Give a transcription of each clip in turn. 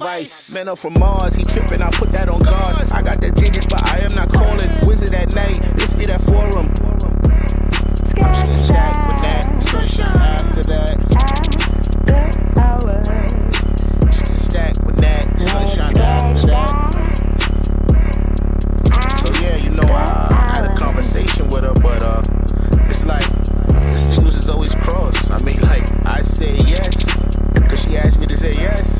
advice. Man up from Mars, he tripping, I put that on guard. I got the digits, but I am not calling. Wizard at night, this be that forum. I'm just stacked with that, sunshine after that. Just stacked with that, sunshine after that. So yeah, you know, I had a conversation with her, but it's like the signals is always crossed. I mean, like, I say yes, cause she asked me to say yes.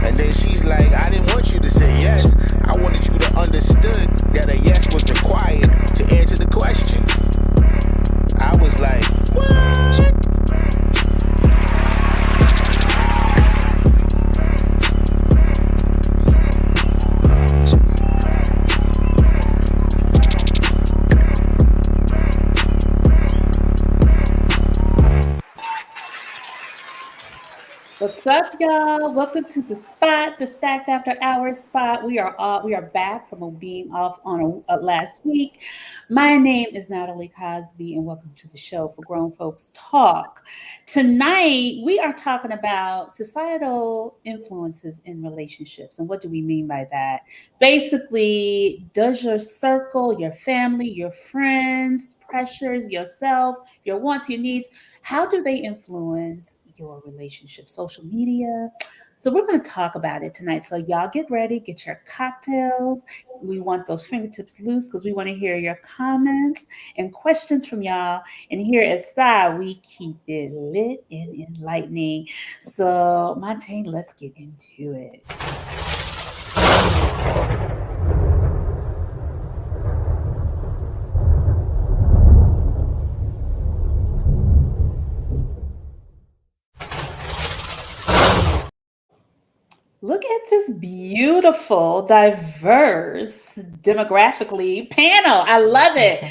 And then she's like, I didn't want you to say yes. I wanted you to understood that a yes was required to answer the question. I was like, what? What's up, y'all? Welcome to the spot, the Stacked After Hours spot. We are back from being off on last week. My name is Natalie Cosby, and welcome to the show for Grown Folks Talk. Tonight, we are talking about societal influences in relationships, and what do we mean by that? Basically, does your circle, your family, your friends, pressures, yourself, your wants, your needs, how do they influence your relationship, social media? So we're going to talk about it tonight. So y'all get ready, get your cocktails. We want those fingertips loose because we want to hear your comments and questions from y'all. And here at SI, we keep it lit and enlightening. So Montaigne, let's get into it. Look at this beautiful, diverse, demographically panel. I love it.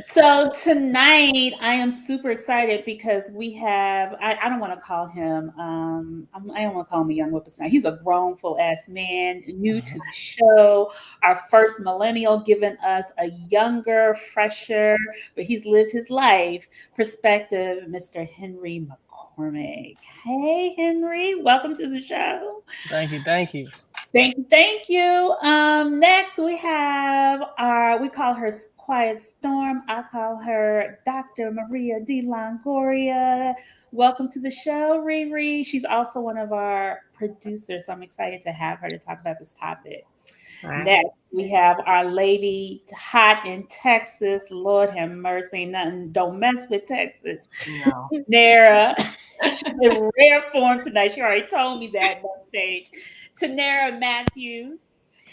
So tonight, I am super excited because we have, I don't want to call him, I don't want to call him a young whippersnapper. He's a grown, full-ass man, new to the show, our first millennial, giving us a younger, fresher, but he's lived his life perspective, Mr. Henry McCormick. Hey, Henry, welcome to the show. Thank you. Thank you. Next we have we call her Quiet Storm. I call her Dr. Maria De Longoria. Welcome to the show, Riri. She's also one of our producers, so I'm excited to have her to talk about this topic. Right. Next, we have our lady hot in Texas. Lord have mercy, nothing. Don't mess with Texas. No. Nara, in rare form tonight. She already told me that on stage. Tanara Matthews.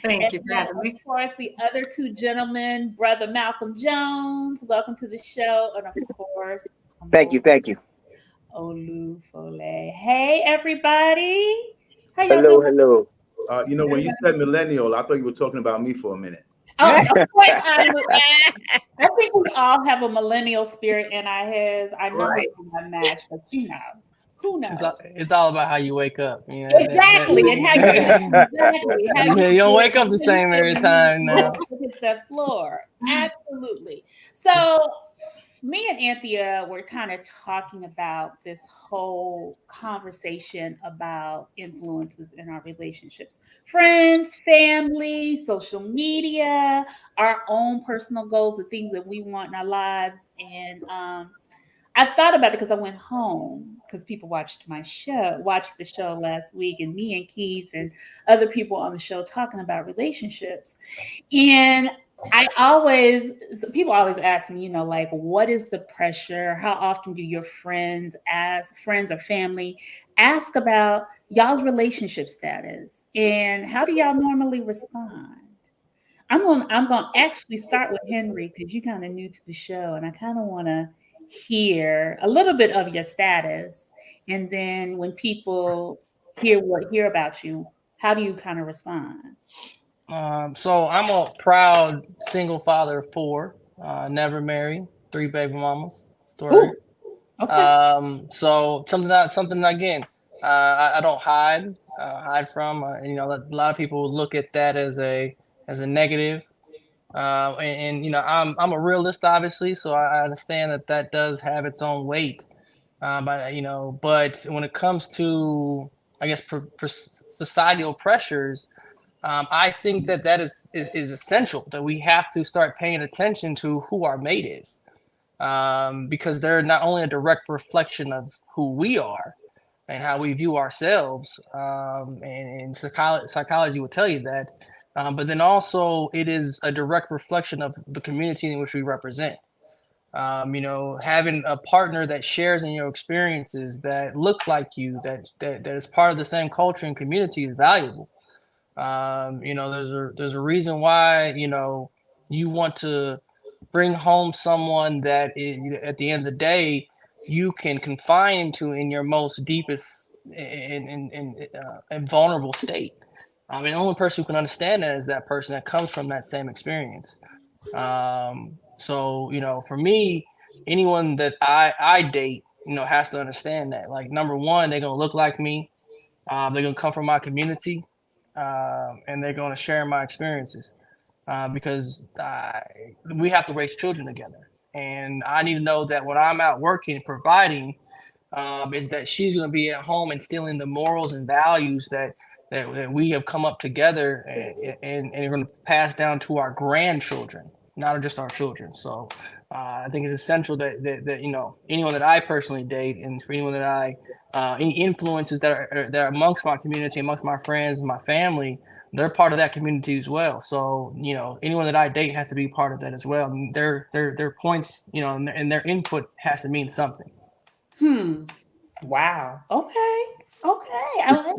Thank you, and of course, the other two gentlemen, Brother Malcolm Jones. Welcome to the show. And of course, thank you. Olu Fole. Hey, everybody. How y'all doing? Hello. You know, when you said millennial, I thought you were talking about me for a minute. Oh, of course I think we all have a millennial spirit in our heads. I know it's not match, but you know. Who knows? It's all about how you wake up. You know, exactly. And how you don't wake up the same every time now. It's the floor. Absolutely. So me and Anthea were kind of talking about this whole conversation about influences in our relationships. Friends, family, social media, our own personal goals, the things that we want in our lives. And I thought about it because I went home because people watched the show last week, and me and Keith and other people on the show talking about relationships. And people always ask me, you know, like, what is the pressure? How often do your friends or family ask about y'all's relationship status? And how do y'all normally respond? I'm going to actually start with Henry because you're kind of new to the show, and I kind of want to hear a little bit of your status, and then when people hear about you, how do you kind of respond? So I'm a proud single father of 4, never married, 3 baby mamas. Story. Okay. So something again, I don't hide from. You know, a lot of people look at that as a negative. And you know, I'm a realist, obviously, so I understand that does have its own weight. But when it comes to I guess, societal pressures, I think that is essential, that we have to start paying attention to who our mate is, because they're not only a direct reflection of who we are and how we view ourselves, and psychology will tell you that, but then also it is a direct reflection of the community in which we represent. Having a partner that shares in your experiences, that look like you, that is part of the same culture and community is valuable. There's a reason why, you want to bring home someone that is, at the end of the day, you can confine into in your most deepest and vulnerable state. I mean, the only person who can understand that is that person that comes from that same experience. So, for me, anyone that I date, has to understand that. Like, number one, they're gonna look like me. They're gonna come from my community, and they're gonna share my experiences, because we have to raise children together. And I need to know that when I'm out working, providing, is that she's going to be at home instilling the morals and values that we have come up together, and are going to pass down to our grandchildren, not just our children. So I think it's essential that anyone that I personally date, and for anyone that any influences that are amongst my community, amongst my friends and my family, they're part of that community as well. So, anyone that I date has to be part of that as well. And their points, and their input has to mean something. Wow. Okay. I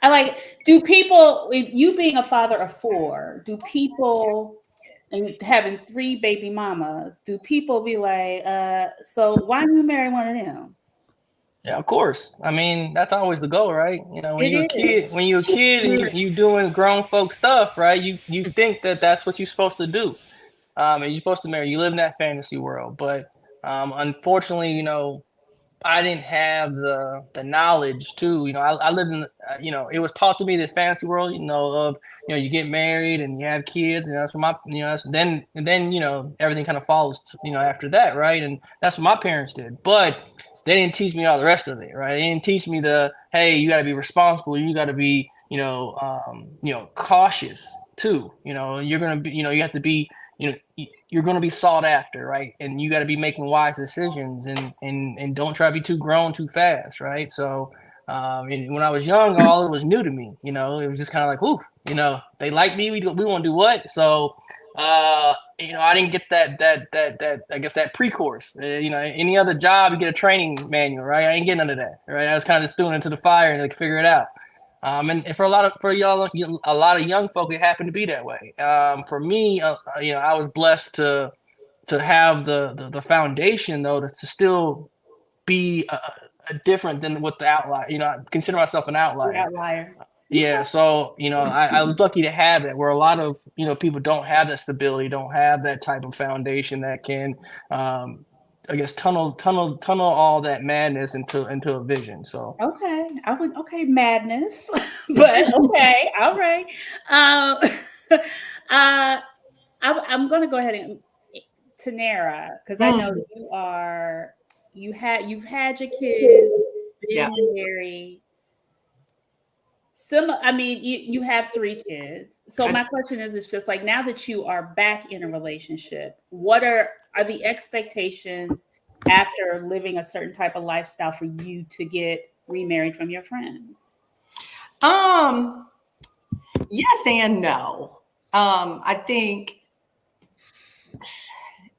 like it. Do people, you being a father of 4, do people, and having 3 baby mamas, do people be like, so why don't you marry one of them? Yeah, of course. I mean, that's always the goal, right? When It you're a is. kid and you doing grown folk stuff, right? You think that that's what you're supposed to do. And you're supposed to marry. You live in that fantasy world. But unfortunately, I didn't have the knowledge too. I lived in, it was taught to me, the fantasy world, of, you get married and you have kids, and that's what my, then everything kind of follows, after that, right? And that's what my parents did. But they didn't teach me all the rest of it, right? They didn't teach me hey, you got to be responsible, you got to be, cautious too. You're gonna be, you have to be, you're going to be sought after, right? And you got to be making wise decisions, and don't try to be too grown too fast, right? So, and when I was young, all it was new to me. It was just kind of like, ooh, they like me. We want to do what? So, I didn't get that I guess that pre-course. Any other job, you get a training manual, right? I ain't getting none of that, right? I was kind of just thrown into the fire and figure it out. And for y'all, a lot of young folk, it happened to be that way. For me, I was blessed to have the foundation, though, to still be different than what the outlier. I consider myself an outlier. Outlier. Yeah, so I was lucky to have that, where a lot of people don't have that stability, don't have that type of foundation that can, I guess, tunnel all that madness into a vision. So Okay, madness, but okay, all right. I'm going to go ahead and Tanera, because I know that you've had your kids, been married. I mean, you have 3 kids. So my question is, it's just like, now that you are back in a relationship, what are the expectations after living a certain type of lifestyle for you to get remarried from your friends? Yes and no. I think,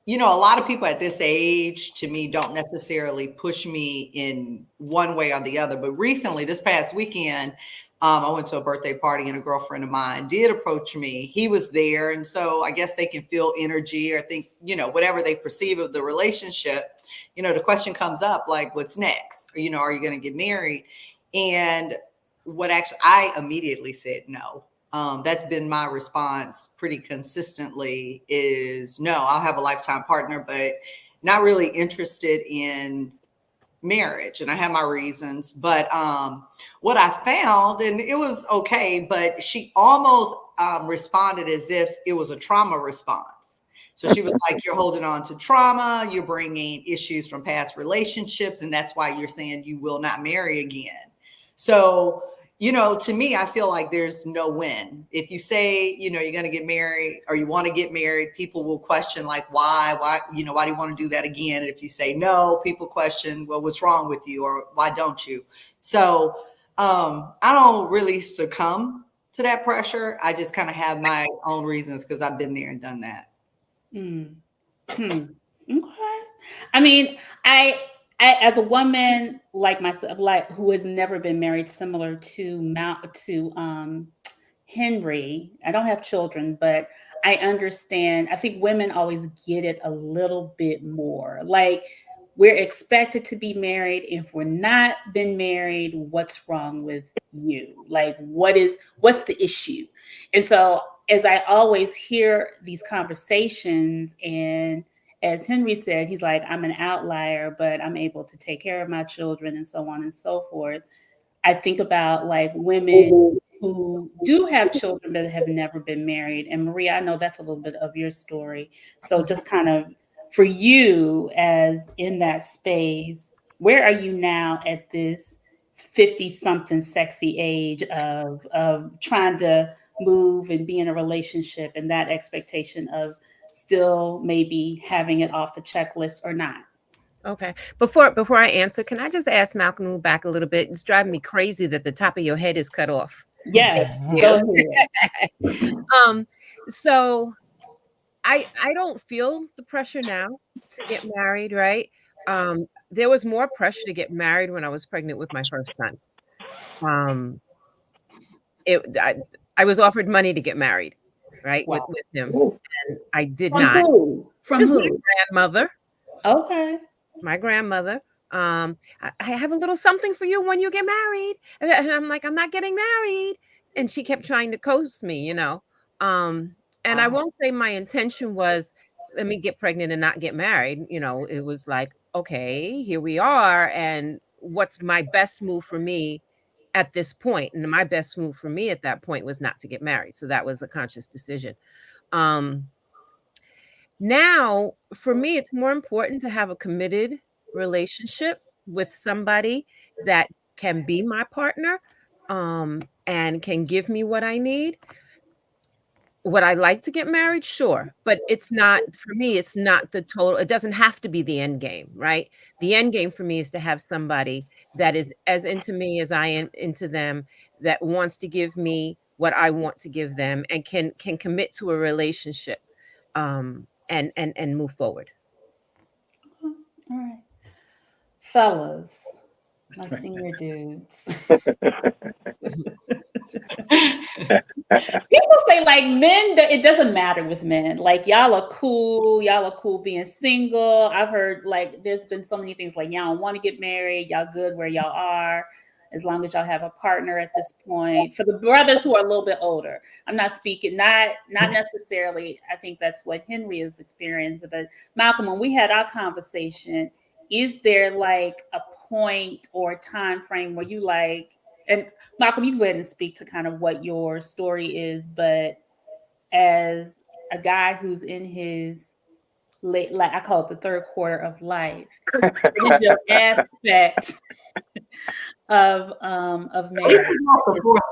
a lot of people at this age, to me, don't necessarily push me in one way or the other. But recently, this past weekend, I went to a birthday party, and a girlfriend of mine did approach me. He was there. And so I guess they can feel energy, or think, whatever they perceive of the relationship. The question comes up, like, what's next? Or, are you going to get married? And I immediately said no. That's been my response pretty consistently, is no, I'll have a lifetime partner, but not really interested in marriage. And I have my reasons, but what I found, and it was okay, but she almost responded as if it was a trauma response. So she was like, you're holding on to trauma, you're bringing issues from past relationships, and that's why you're saying you will not marry again. So, to me, I feel like there's no win. If you say, you're going to get married or you want to get married, people will question like, why, why do you want to do that again? And if you say no, people question, well, what's wrong with you or why don't you? So I don't really succumb to that pressure. I just kind of have my own reasons because I've been there and done that. Okay. I mean, I as a woman like myself, like who has never been married, similar to Henry, I don't have children, but I understand. I think women always get it a little bit more. Like we're expected to be married. If we're not been married, what's wrong with you? Like what's the issue? And so as I always hear these conversations, and as Henry said, he's like, I'm an outlier, but I'm able to take care of my children and so on and so forth. I think about like women who do have children but have never been married. And Maria, I know that's a little bit of your story. So just kind of for you as in that space, where are you now at this 50-something sexy age of trying to move and be in a relationship and that expectation of still maybe having it off the checklist or not? Okay. Before I answer, can I just ask Malcolm to move back a little bit? It's driving me crazy that the top of your head is cut off. Yes, go ahead. So I don't feel the pressure now to get married, right? There was more pressure to get married when I was pregnant with my first son. I was offered money to get married, right? Wow. With him. And I did From not. who? From who? My grandmother. Okay. My grandmother. I have a little something for you when you get married. And I'm like, I'm not getting married. And she kept trying to coax me, and I won't say my intention was, let me get pregnant and not get married. It was like, okay, here we are. And what's my best move for me at this point? And my best move for me at that point was not to get married. So that was a conscious decision. Now, for me, it's more important to have a committed relationship with somebody that can be my partner, and can give me what I need. Would I like to get married? Sure. But it's not, for me, it's not the total. It doesn't have to be the end game, right? The end game for me is to have somebody that is as into me as I am into them, that wants to give me what I want to give them, and can commit to a relationship, and move forward. All right. Fellas, my senior dudes. People say like men, it doesn't matter with men. Like y'all are cool being single. I've heard like there's been so many things like y'all don't want to get married, y'all good where y'all are, as long as y'all have a partner at this point. For the brothers who are a little bit older, I'm not speaking, not necessarily, I think that's what Henry is experiencing. But Malcolm, when we had our conversation, is there like a point or time frame where you like, and Malcolm, you can go ahead and speak to kind of what your story is, but as a guy who's in his late, like I call it the third quarter of life, what is your aspect of marriage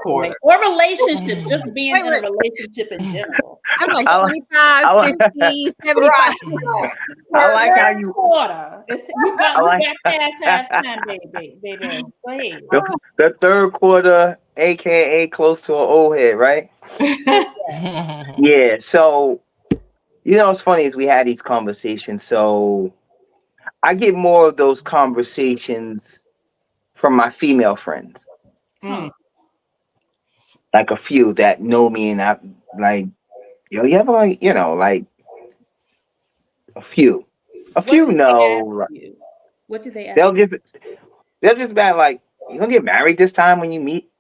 or relationships, just being in a relationship in general? I'm like 25, 50, 75. I like how you quarter. You got past halftime, baby. Go ahead. the third quarter, aka close to an old head, right? Yeah. So what's funny is we had these conversations. So I get more of those conversations from my female friends. Like a few that know me, and I like, you ever like, like a few know. What do they ask? They'll just be like, you gonna get married this time when you meet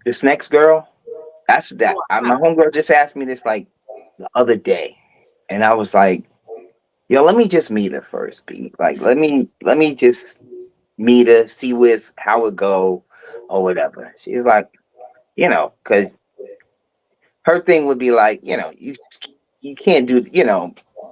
this next girl? That's that. My homegirl just asked me this like the other day, and I was like, let me just meet her first, B. Like, let me just meet her, see how it go, or whatever. She's like, because her thing would be like, you can't do,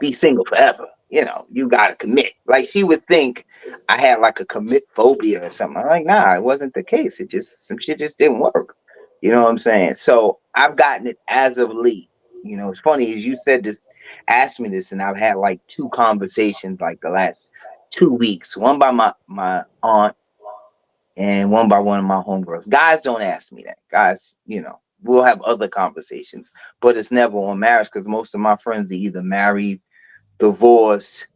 be single forever. You gotta commit. Like, she would think I had like a commit phobia or something. I'm like, nah, it wasn't the case. It just some shit just didn't work. You know what I'm saying? So I've gotten it as of late. You know, it's funny as you said this, asked me this, and I've had like two conversations like the last 2 weeks. One by my aunt and one by one of my homegirls. Guys don't ask me that. Guys, you know, we'll have other conversations, but it's never on marriage because most of my friends are either married, divorced,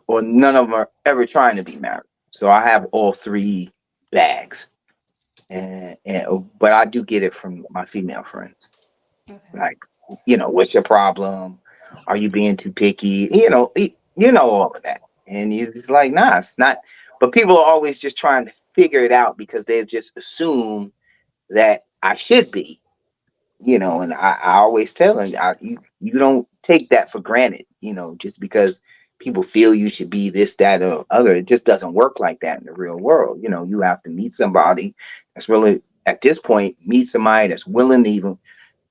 or none of them are ever trying to be married. So I have all three bags, and but I do get it from my female friends. Okay. Like, you know, what's your problem? Are you being too picky? You know all of that, and you're just like, nah, it's not. But people are always just trying to figure it out because they just assume that I should be, you know, and I always tell them, you don't take that for granted, you know, just because people feel you should be this, that, or other. It just doesn't work like that in the real world. You know, you have to meet somebody that's really, at this point, meet somebody that's willing to even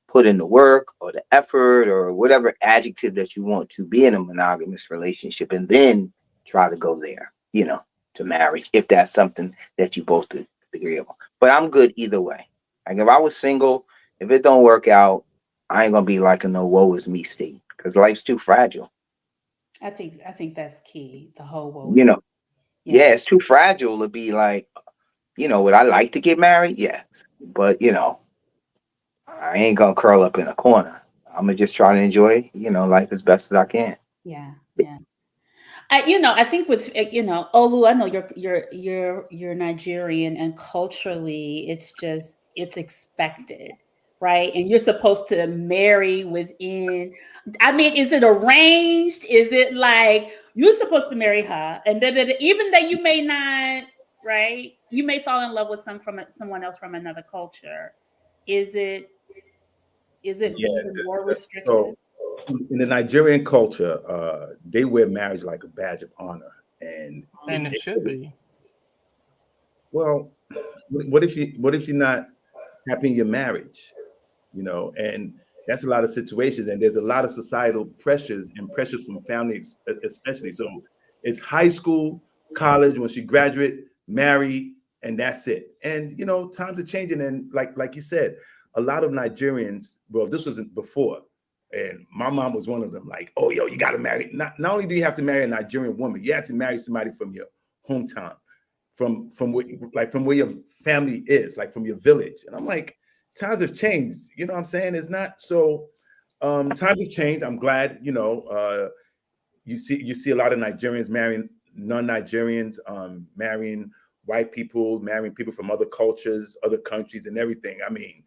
put in the work or the effort or whatever adjective that you want to be in a monogamous relationship, and then try to go there, you know, to marriage, if that's something that you both agree on. But I'm good either way. Like if I was single, if it don't work out, I ain't gonna be like a no woe is me state because life's too fragile. I think that's key. The whole woe You is know, yeah. yeah, it's too fragile to be like, you know, would I like to get married? Yes. But you know, I ain't gonna curl up in a corner. I'm gonna just try to enjoy, you know, life as best as I can. Yeah. Yeah. I think with Olu, I know you're Nigerian, and culturally, it's expected, right? And you're supposed to marry within. I mean, is it arranged? Is it like you're supposed to marry her, and then even though you may not, right? You may fall in love with someone else from another culture. Is it Yeah. even more restrictive? So in the Nigerian culture, they wear marriage like a badge of honor, and And it should be. well, what if you're not happy in your marriage, you know? And that's a lot of situations, and there's a lot of societal pressures and pressures from families, especially. So it's high school, college. Once you graduate, marry, and that's it. And you know, times are changing, and like you said, a lot of Nigerians. Well, this wasn't before, and my mom was one of them. Like, oh, yo, you got to marry. Not only do you have to marry a Nigerian woman, you have to marry somebody from your hometown, from where your family is, like from your village. And I'm like, times have changed. You know what I'm saying? It's not so. Times have changed. I'm glad. You know, you see a lot of Nigerians marrying non-Nigerians, marrying white people, marrying people from other cultures, other countries, and everything. I mean,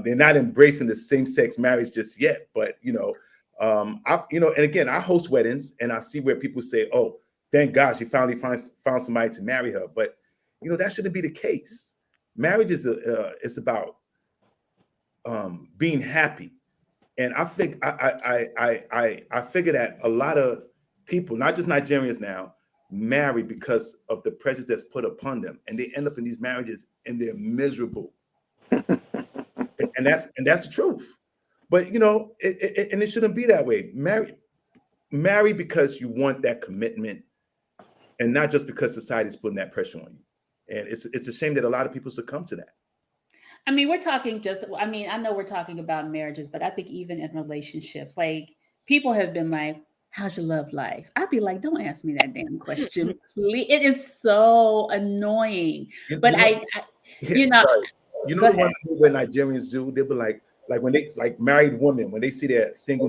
they're not embracing the same-sex marriage just yet, but and again, I host weddings, and I see where people say, "Oh, thank God she finally found somebody to marry her," but that shouldn't be the case. Marriage is it's about being happy. And I think I figure that a lot of people, not just Nigerians now, marry because of the prejudice that's put upon them, and they end up in these marriages and they're miserable. And that's the truth. But it shouldn't be that way. Marry because you want that commitment, and not just because society's putting that pressure on you. And it's a shame that a lot of people succumb to that. I mean, I know we're talking about marriages, but I think even in relationships, like people have been like, how's your love life? I'd be like, don't ask me that damn question, please. It is so annoying. But Sorry. Go The one ahead. where Nigerians do, they'll be like when they like married women, when they see their single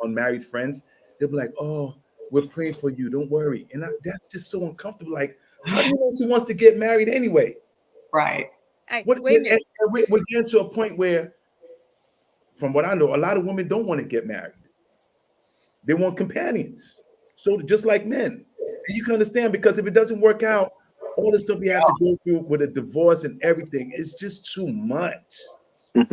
unmarried friends, they'll be like, oh, we're praying for you. Don't worry. And that's just so uncomfortable. Like, how do you know she wants to get married anyway? Right. Wait a minute. We're getting to a point where, from what I know, a lot of women don't want to get married. They want companions. So just like men. And you can understand, because if it doesn't work out, all the stuff you have to go through with a divorce and everything is just too much. I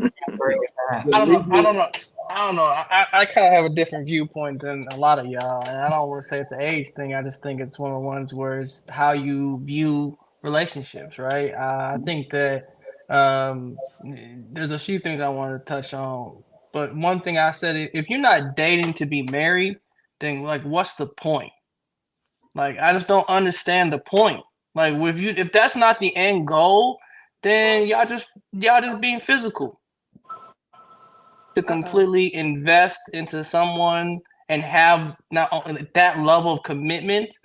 don't know. I kind of have a different viewpoint than a lot of y'all, and I don't want to say it's an age thing. I just think it's one of the ones where it's how you view relationships, right? I think that there's a few things I want to touch on, but one thing I said, if you're not dating to be married, then like, what's the point? Like, I just don't understand the point. Like, if that's not the end goal, then y'all just being physical. To completely invest into someone and have not only that level of commitment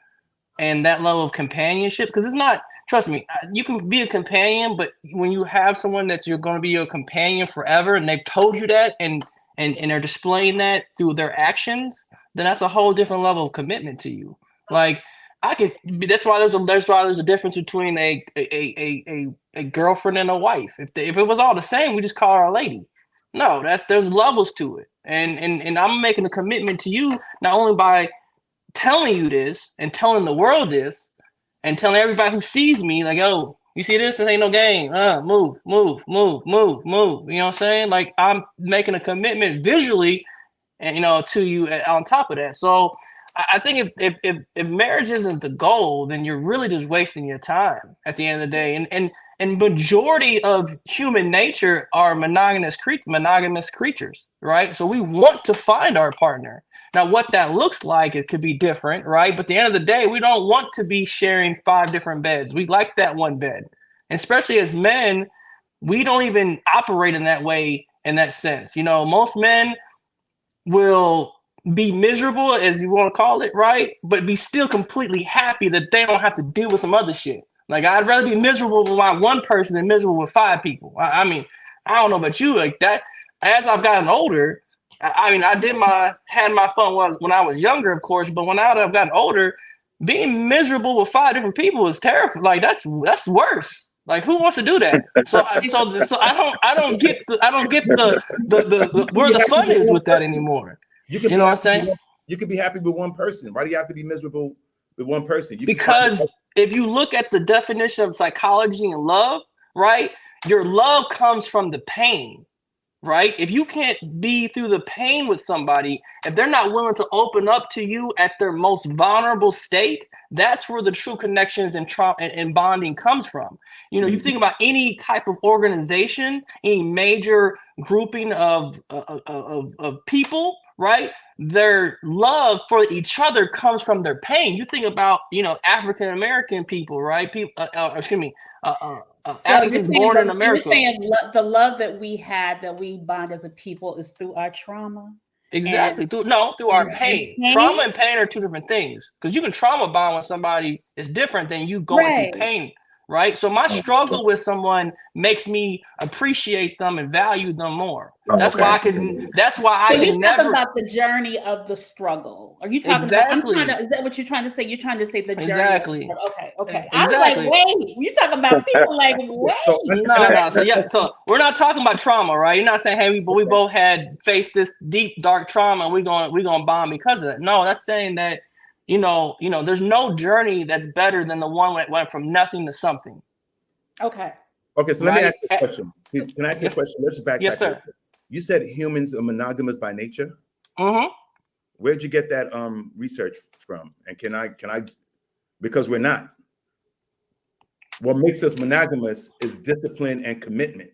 and that level of companionship, because it's not, trust me, you can be a companion, but when you have someone that's you're going to be your companion forever, and they've told you that, and they're displaying that through their actions, then that's a whole different level of commitment to you. Like, that's why there's a difference between a girlfriend and a wife. If it was all the same, we just call her a lady. No, there's levels to it, and I'm making a commitment to you not only by telling you this and telling the world this and telling everybody who sees me, like, oh, you see this? This ain't no game. Move. You know what I'm saying? Like, I'm making a commitment visually, and to you on top of that. So I think if marriage isn't the goal, then you're really just wasting your time at the end of the day. And majority of human nature are monogamous creatures, right? So we want to find our partner. Now, what that looks like, it could be different, right? But at the end of the day, we don't want to be sharing 5 different beds. We like that one bed. And especially as men, we don't even operate in that way, in that sense. Most men will be miserable, as you want to call it, right? But be still completely happy that they don't have to deal with some other shit. Like, I'd rather be miserable with my one person than miserable with 5 people. I mean, I don't know about you, like that. As I've gotten older, I mean, had my fun when I was younger, of course, but when I've gotten older, being miserable with 5 different people is terrible. Like, that's worse. Like, who wants to do that? So I don't get the where the fun is with that anymore. You know what I'm saying? You could be happy with one person. Why do you have to be miserable with one person? Because if you look at the definition of psychology and love, right, your love comes from the pain. Right? If you can't be through the pain with somebody, if they're not willing to open up to you at their most vulnerable state, that's where the true connections and bonding comes from. You think about any type of organization, any major grouping of people, right? Their love for each other comes from their pain. You think about, African American people, right? Africans born in America. So you're saying the love that we had, that we bond as a people, is through our trauma? Exactly. Through our pain. Trauma and pain are 2 different things. Because you can trauma bond with somebody, it's different than you going through pain. Right. So my struggle with someone makes me appreciate them and value them more. That's why I can. So you're talking about the journey of the struggle. Are you talking about? Is that what you're trying to say? You're trying to say the journey. Exactly. Okay. I was like, wait. You talking about people like wait? No. So we're not talking about trauma, right? You're not saying, hey, we both had faced this deep dark trauma, and we're gonna bond because of that. No, that's saying that. There's no journey that's better than the one that went from nothing to something. Okay. So let me ask you a question. Please, can I ask you a question? Let's just backtrack. Yes, sir. You said humans are monogamous by nature. Mm-hmm. Where'd you get that research from? And can I? Because we're not. What makes us monogamous is discipline and commitment.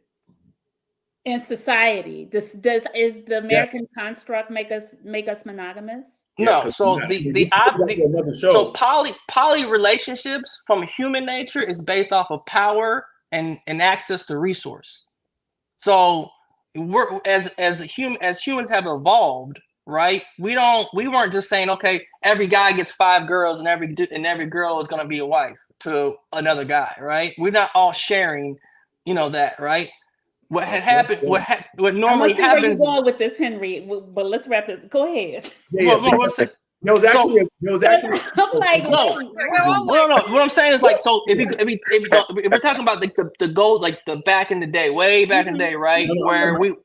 In society, is the American construct make us monogamous? No, so poly relationships from human nature is based off of power and access to resource. So we're as humans have evolved, right? We weren't just saying, okay, every guy gets 5 girls and every girl is going to be a wife to another guy, right? We're not all sharing, that, right? What had happened? What normally happens? Where you going with this, Henry? But let's wrap it. Go ahead. One second. There was actually. I'm like, no. What I'm saying is, like, so if we're talking about the goal, like the back in the day, way back in the day, right? Where we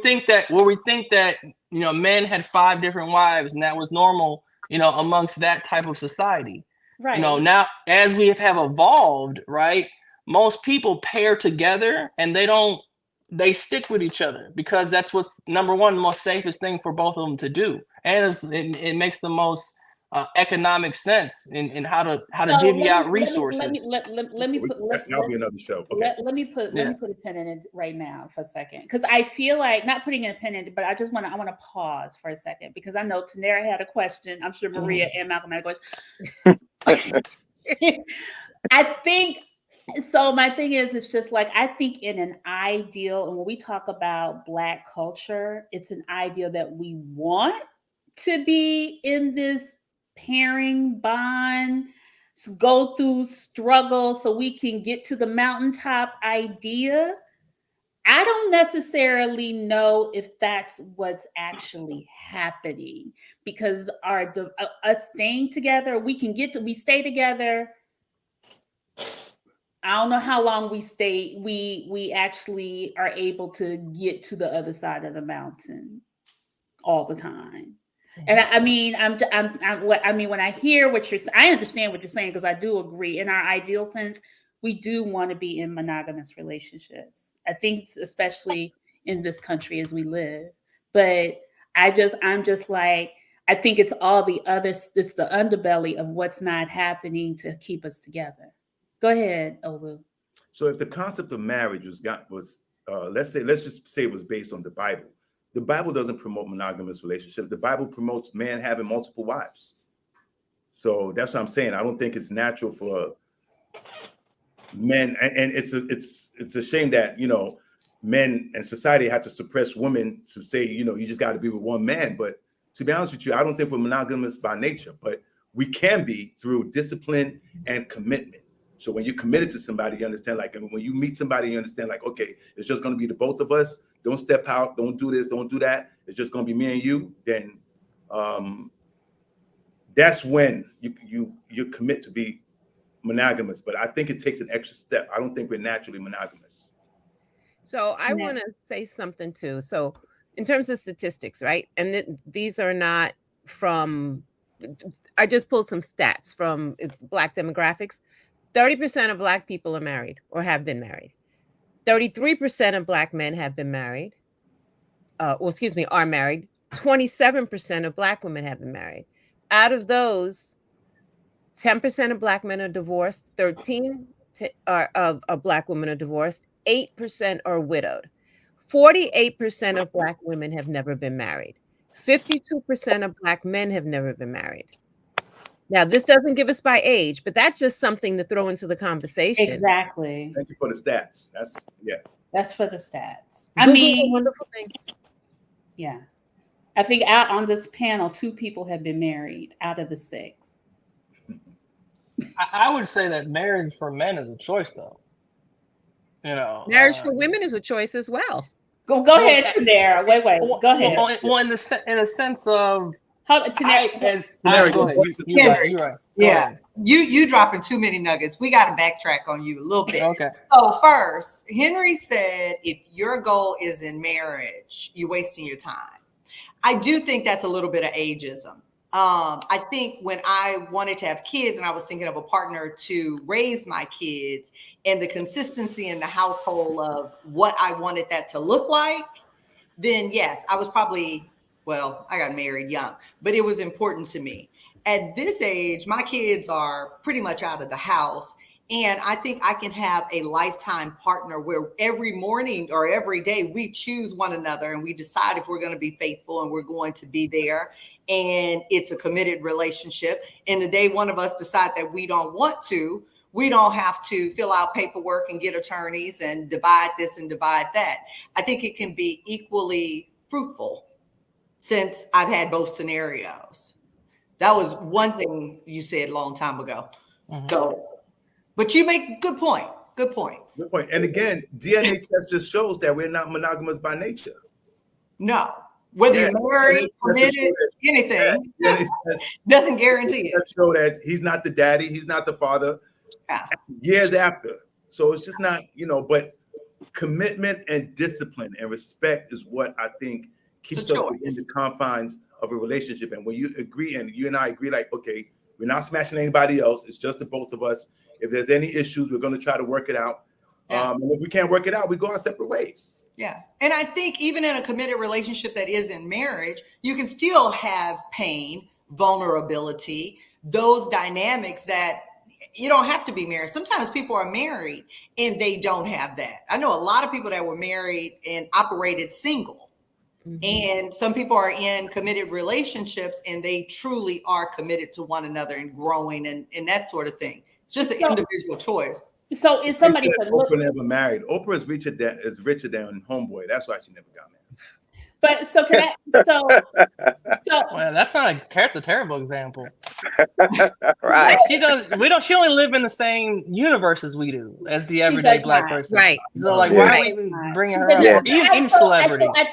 think that men had 5 different wives, and that was normal, amongst that type of society. Right. Now as we have evolved, right? Most people pair together, and they stick with each other because that's what's number one, the most safest thing for both of them to do, and it makes the most economic sense in how to divvy out resources. Let me put that'll be another show. Okay. Let me put a pin in it right now for a second, because I feel like not putting a pin in it, but I want to pause for a second, because I know Tanera had a question. I'm sure Maria and Malcolm had a question. I think so. My thing is, it's just like, I think in an ideal, and when we talk about Black culture, it's an ideal that we want to be in this pairing bond, go through struggle so we can get to the mountaintop idea. I don't necessarily know if that's what's actually happening, because us staying together, we stay together. I don't know how long we stay. We actually are able to get to the other side of the mountain all the time. And I mean, when I hear what you're saying, I understand what you're saying, because I do agree. In our ideal sense, we do want to be in monogamous relationships. I think, especially in this country as we live. But I'm just like, I think it's all the others. It's the underbelly of what's not happening to keep us together. Go ahead, Olu. So if the concept of marriage let's just say it was based on the Bible doesn't promote monogamous relationships. The Bible promotes man having multiple wives. So that's what I'm saying. I don't think it's natural for men, and it's a shame that, you know, men and society had to suppress women to say, you know, you just got to be with one man. But to be honest with you, I don't think we're monogamous by nature, but we can be through discipline and commitment. So when you're committed to somebody, you understand, like, and when you meet somebody, you understand, like, okay, it's just going to be the both of us. Don't step out. Don't do this. Don't do that. It's just going to be me and you. Then that's when you commit to be monogamous. But I think it takes an extra step. I don't think we're naturally monogamous. So I want to say something too. So in terms of statistics, right? And these are not from, I just pulled some stats from, it's Black demographics. 30% of Black people are married or have been married. 33% of Black men have been married. Are married. 27% of Black women have been married. Out of those, 10% of Black men are divorced. 13% of Black women are divorced. 8% are widowed. 48% of Black women have never been married. 52% of Black men have never been married. Now, this doesn't give us by age, but that's just something to throw into the conversation. Exactly. Thank you for the stats. That's for the stats. Google's I mean, a wonderful thing. Yeah. I think out on this panel, 2 people have been married out of the 6. I would say that marriage for men is a choice, though. You know, marriage for women is a choice as well. Go ahead, Tanera. Wait. Go ahead. Well, in a sense of, Tanera, you're right. Yeah, you dropping too many nuggets. We got to backtrack on you a little bit. Okay. So first, Henry said, if your goal is in marriage, you're wasting your time. I do think that's a little bit of ageism. I think when I wanted to have kids and I was thinking of a partner to raise my kids, and the consistency in the household of what I wanted that to look like, then yes, I was probably, I got married young, but it was important to me. At this age, my kids are pretty much out of the house. And I think I can have a lifetime partner where every morning or every day we choose one another and we decide if we're going to be faithful and we're going to be there. And it's a committed relationship. And the day one of us decide that we don't want to, we don't have to fill out paperwork and get attorneys and divide this and divide that. I think it can be equally fruitful since I've had both scenarios. That was one thing you said a long time ago. Mm-hmm. So, but you make good points. Good points. Good point. And again, DNA test just shows that we're not monogamous by nature. No. Whether you're married, committed, anything, doesn't guarantee it. Let's show that he's not the daddy, he's not the father. Yeah. Years after. So it's just not, but commitment and discipline and respect is what I think keeps us within the confines of a relationship. And when you agree, and you and I agree, like, okay, we're not smashing anybody else. It's just the both of us. If there's any issues, we're going to try to work it out. Yeah. And if we can't work it out, we go our separate ways. Yeah. And I think even in a committed relationship that is in marriage, you can still have pain, vulnerability, those dynamics that you don't have to be married. Sometimes people are married and they don't have that. I know a lot of people that were married and operated single. And some people are in committed relationships and they truly are committed to one another and growing and that sort of thing. It's just an individual choice. So if somebody They said could look, Oprah never married. Oprah is richer than Homeboy. That's why she never got married. but so can I, so Well, that's a terrible example. Right. She only live in the same universe as we do, as the everyday does black not. person. Right. So like, why are we even bringing her Yeah. up? Even any celebrity. I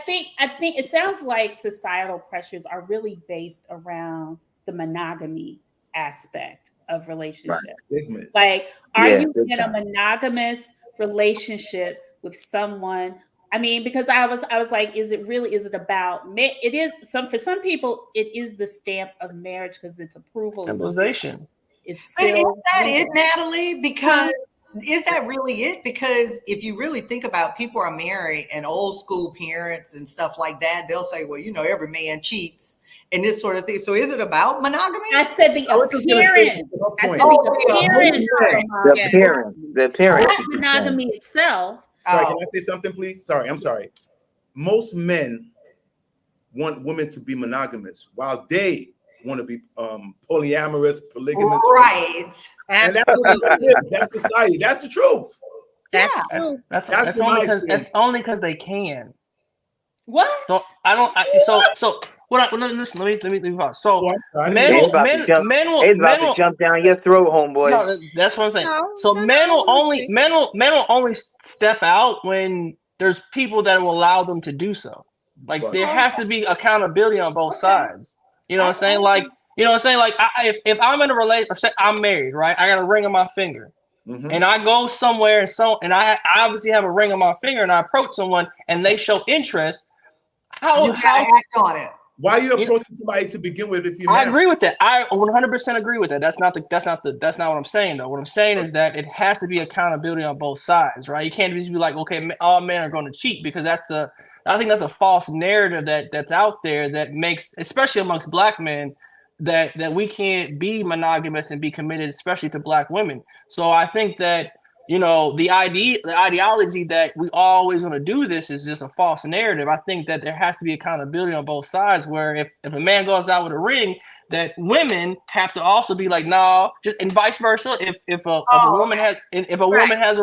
think it sounds like societal pressures are really based around the monogamy aspect of relationships. Stigmas. Like, are Yeah, you big in a time. monogamous relationship with someone? I mean, because I was like, is it about it is for some people it is the stamp of marriage because it's approval. Symbolization. It's But is still that it, Natalie? Because is that really it? Because if you really think about people are married and old school parents and stuff like that, they'll say, well, you know, every man cheats and this sort of thing. So is it about monogamy? I said the I was just gonna say, appearance. to her I point. said the appearance The of appearance. The appearance. not monogamy itself. Sorry, can I say something, please? Sorry, I'm sorry. Most men want women to be monogamous while they want to be polyamorous, polygamous. Right. And Absolutely. that's society. That's the truth. That's Yeah. true. That's That's only because they can. What? So I don't. So what? Listen. Let me pause. So Oh, I'm sorry. men He's will about to jump down your throat, homeboy. No, that's what I'm saying. No, So no, men no, will only honestly. men will only step out when there's people that will allow them to do so. Like Right. there has to be accountability on both Okay. sides. You know what I'm saying? Like you know what I'm saying? Like if I'm in a relationship, I'm married, right? I got a ring on my finger. Mhm. And I go somewhere and I obviously have a ring on my finger and I approach someone and they show interest. You gotta act on it. Why are you approaching somebody to begin with if you're I married? agree with that. I 100% agree with that. That's not what I'm saying though. What I'm saying is that it has to be accountability on both sides, right? You can't just be like, okay, all men are going to cheat because I think that's a false narrative that's out there that makes, especially amongst black men, that we can't be monogamous and be committed, especially to black women. So I think that the ideology that we always going to do this is just a false narrative. I think that there has to be accountability on both sides. Where if a man goes out with a ring, that women have to also be like, no, just and vice versa. If a woman has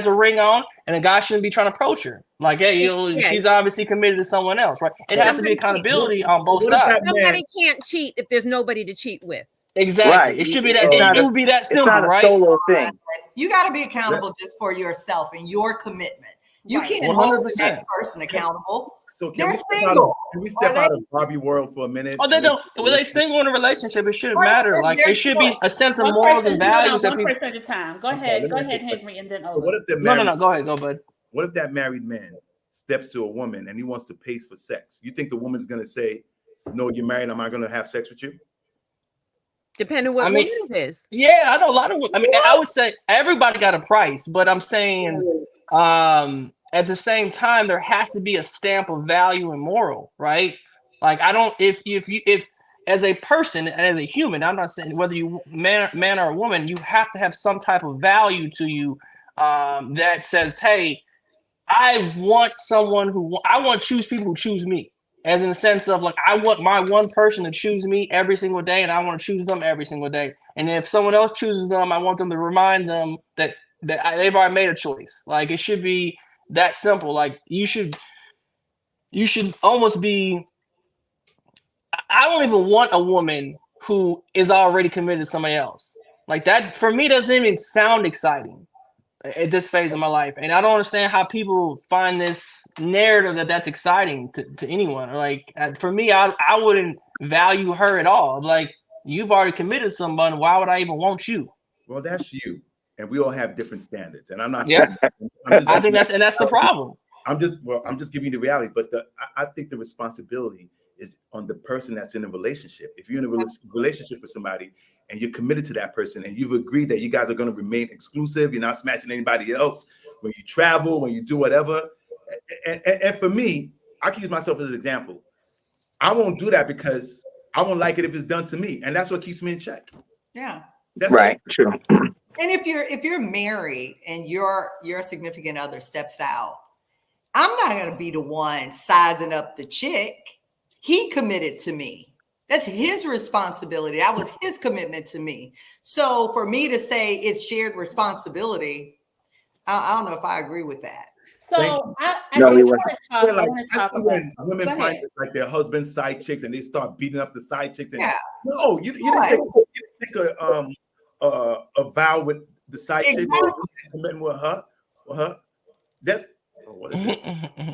a ring on, and a guy shouldn't be trying to approach her, like, hey, she's obviously committed to someone else, right? It has to be accountability on both sides. Somebody can't cheat if there's nobody to cheat with. Exactly. Right. It should be that. It would be that simple, it's not a right? solo thing. You got to be accountable just for yourself and your commitment. You can't hold the 100%. next person accountable. So can They're we single. step out of Barbie world for a minute? Oh, they don't. Were they single in a relationship? It shouldn't matter. Like it should be a sense of morals and values that One people. person at a time. Go I'm sorry, ahead, let me answer Henry, and then So what if the No. married, Go ahead, go, bud. What if that married man steps to a woman and he wants to pay for sex? You think the woman's going to say, no, you're married, I'm not going to have sex with you? Depending what woman it is. Yeah, I know a lot of. I mean, I would say everybody got a price, but I'm saying, at the same time, there has to be a stamp of value and moral, right? Like I don't. If as a person and as a human, I'm not saying whether you man or a woman, you have to have some type of value to you that says, hey, I want to choose people who choose me. As in the sense of like, I want my one person to choose me every single day, and I want to choose them every single day. And if someone else chooses them, I want them to remind them that they've already made a choice. Like it should be that simple. Like you should almost be. I don't even want a woman who is already committed to somebody else. Like that for me doesn't even sound exciting at this phase of my life, and I don't understand how people find this narrative that's exciting to anyone. Like for me, I wouldn't value her at all. Like you've already committed to somebody, why would I even want you? Well, that's you, and we all have different standards. And I'm not. Yeah, I think that's the problem. I'm just giving you the reality, but I think the responsibility is on the person that's in a relationship. If you're in a relationship with somebody and you're committed to that person and you've agreed that you guys are going to remain exclusive, you're not smashing anybody else when you travel, when you do whatever. And for me, I can use myself as an example. I won't do that because I won't like it if it's done to me. And that's what keeps me in check. Yeah. That's right. it. True. And if you're married and your significant other steps out, I'm not going to be the one sizing up the chick. He committed to me. That's his responsibility. That was his commitment to me. So for me to say it's shared responsibility, I don't know if I agree with that. So I No, do he want wasn't. to talk. Like, I I talk see about. when women Go find ahead. like their husband's side chicks and they start beating up the side chicks. And Yeah. no, you didn't take a vow with the side chick or commitment with her. That's what is it?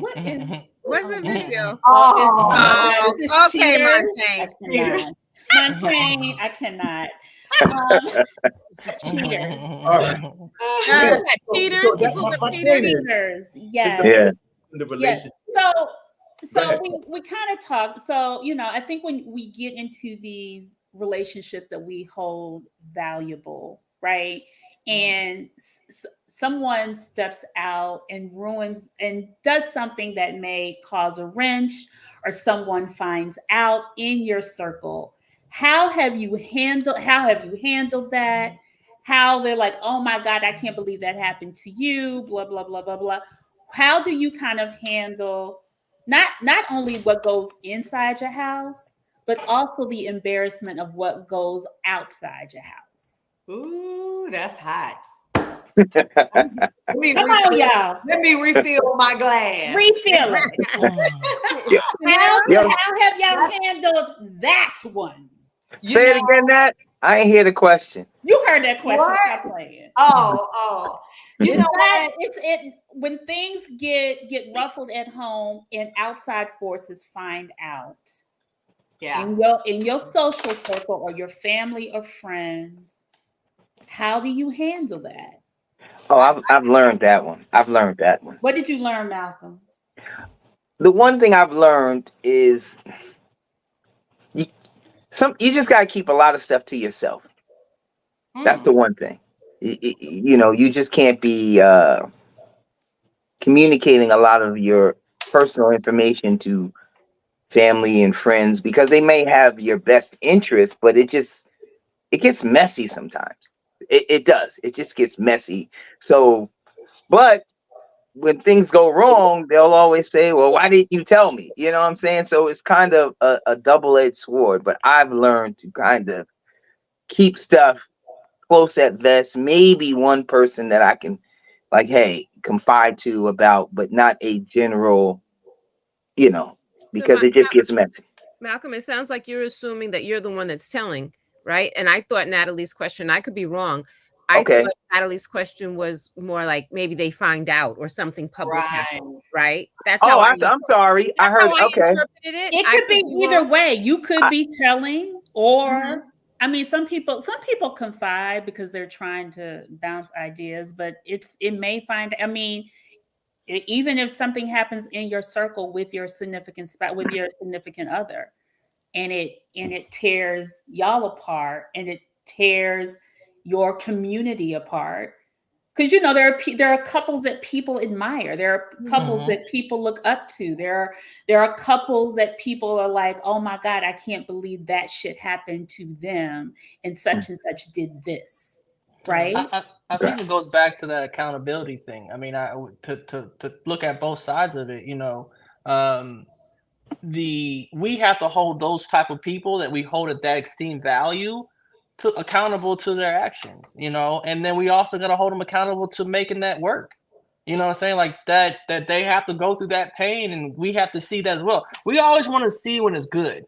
What is? What's the video? Oh, This is Okay, cheaters. Montaigne. Montaigne, I cannot. This is cheaters. All right. Is that cheaters? So that, People are my cheaters? point is Cheaters. the Yes. Yeah. in the Yes. relationship. So Go ahead. we kind of talk. So, you know, I think when we get into these relationships that we hold valuable, right? And someone steps out and ruins and does something that may cause a wrench, or someone finds out in your circle. How have you handled that? How they're like, oh my God, I can't believe that happened to you, blah, blah, blah, blah, blah. How do you kind of handle not only what goes inside your house, but also the embarrassment of what goes outside your house? ooh, that's hot. Come on, y'all. Let me refill my glass. Refill it. How have y'all handled that one? Say it again, Nat. I ain't hear the question. You heard that question. What? Stop playing. Oh. You know what? When things get ruffled at home and outside forces find out. Yeah. In your social circle or your family or friends, how do you handle that? Oh, I've learned that one. What did you learn, Malcolm? The one thing I've learned is you just gotta keep a lot of stuff to yourself. That's the one thing. You know, you just can't be communicating a lot of your personal information to family and friends, because they may have your best interest, but it gets messy sometimes. It does. It just gets messy. So, but when things go wrong, they'll always say, well, why didn't you tell me? You know what I'm saying? So it's kind of a double-edged sword, but I've learned to kind of keep stuff close at vest. Maybe one person that I can like, hey, confide to about, but not a general, because it just gets messy. Malcolm, it sounds like you're assuming that you're the one that's telling, right? And I thought Natalie's question, I could be wrong. I thought Natalie's question was more like maybe they find out or something public happened, right? That's how I'm sorry. I heard. Interpreted it. It could be either way. You could be telling, or I mean, some people confide because they're trying to bounce ideas, but it may find. I mean, even if something happens in your circle with your significant other, and it tears y'all apart, and it tears your community apart, because there are couples that people admire, there are couples that people look up to, there are couples that people are like, oh my God, I can't believe that shit happened to them, and such did this, right? I think it goes back to that accountability thing. I mean, to look at both sides of it, we have to hold those type of people that we hold at that esteemed value accountable to their actions, and then we also got to hold them accountable to making that work. You know what I'm saying? Like that they have to go through that pain, and we have to see that as well. We always want to see when it's good.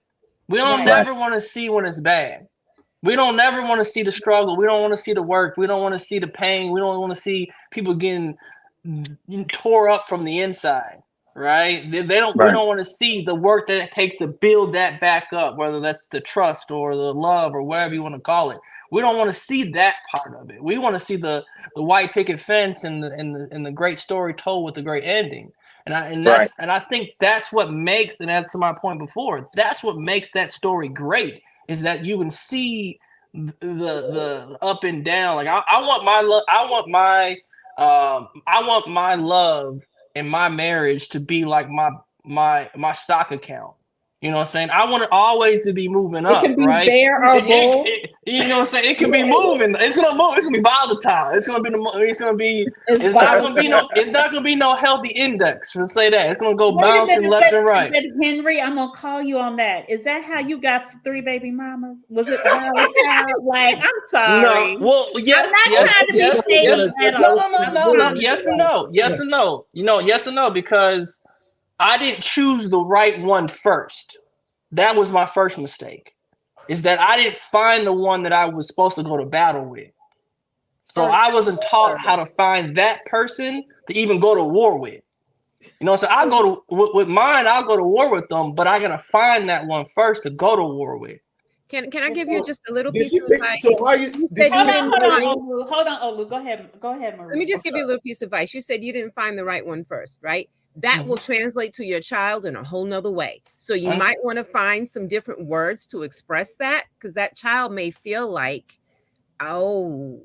We don't never want to see when it's bad. We don't never want to see the struggle. We don't want to see the work. We don't want to see the pain. We don't want to see people getting tore up from the inside. Right? We don't want to see the work that it takes to build that back up, whether that's the trust or the love or whatever you want to call it. We don't want to see that part of it. We want to see the white picket fence and the great story told with the great ending. And I think that's what makes, and that's to my point before, that's what makes that story great, is that you can see the up and down. Like I want my love in my marriage to be like my stock account. You know what I'm saying? I want it always to be moving It up, can be right? bearable. You know what I'm saying? It can be moving. It's gonna move. It's gonna be volatile. It's gonna be. It's not gonna be no. It's not gonna be no healthy index. Let's say that. It's gonna go Wait a bouncing minute, left and right. but Henry, I'm gonna call you on that. Is that how you got 3 baby mamas? Was it volatile? Like, I'm sorry. No. Well, yes. I'm not trying to be shady at all. No. Yes and no. Yes and no. You know, yes and no, because I didn't choose the right one first. That was my first mistake. Is that I didn't find the one that I was supposed to go to battle with. So I wasn't taught how to find that person to even go to war with. You know, so I go to with mine. I'll go to war with them, but I gotta find that one first to go to war with. Can I give you just a little Did piece you of pick, advice? so are you? You Did said you you pick didn't Olu? Hold on, Olu. Go ahead, Marie. Let me just give you a little piece of advice. You said you didn't find the right one first, right? That will translate to your child in a whole nother way. So you might want to find some different words to express that, because that child may feel like, oh,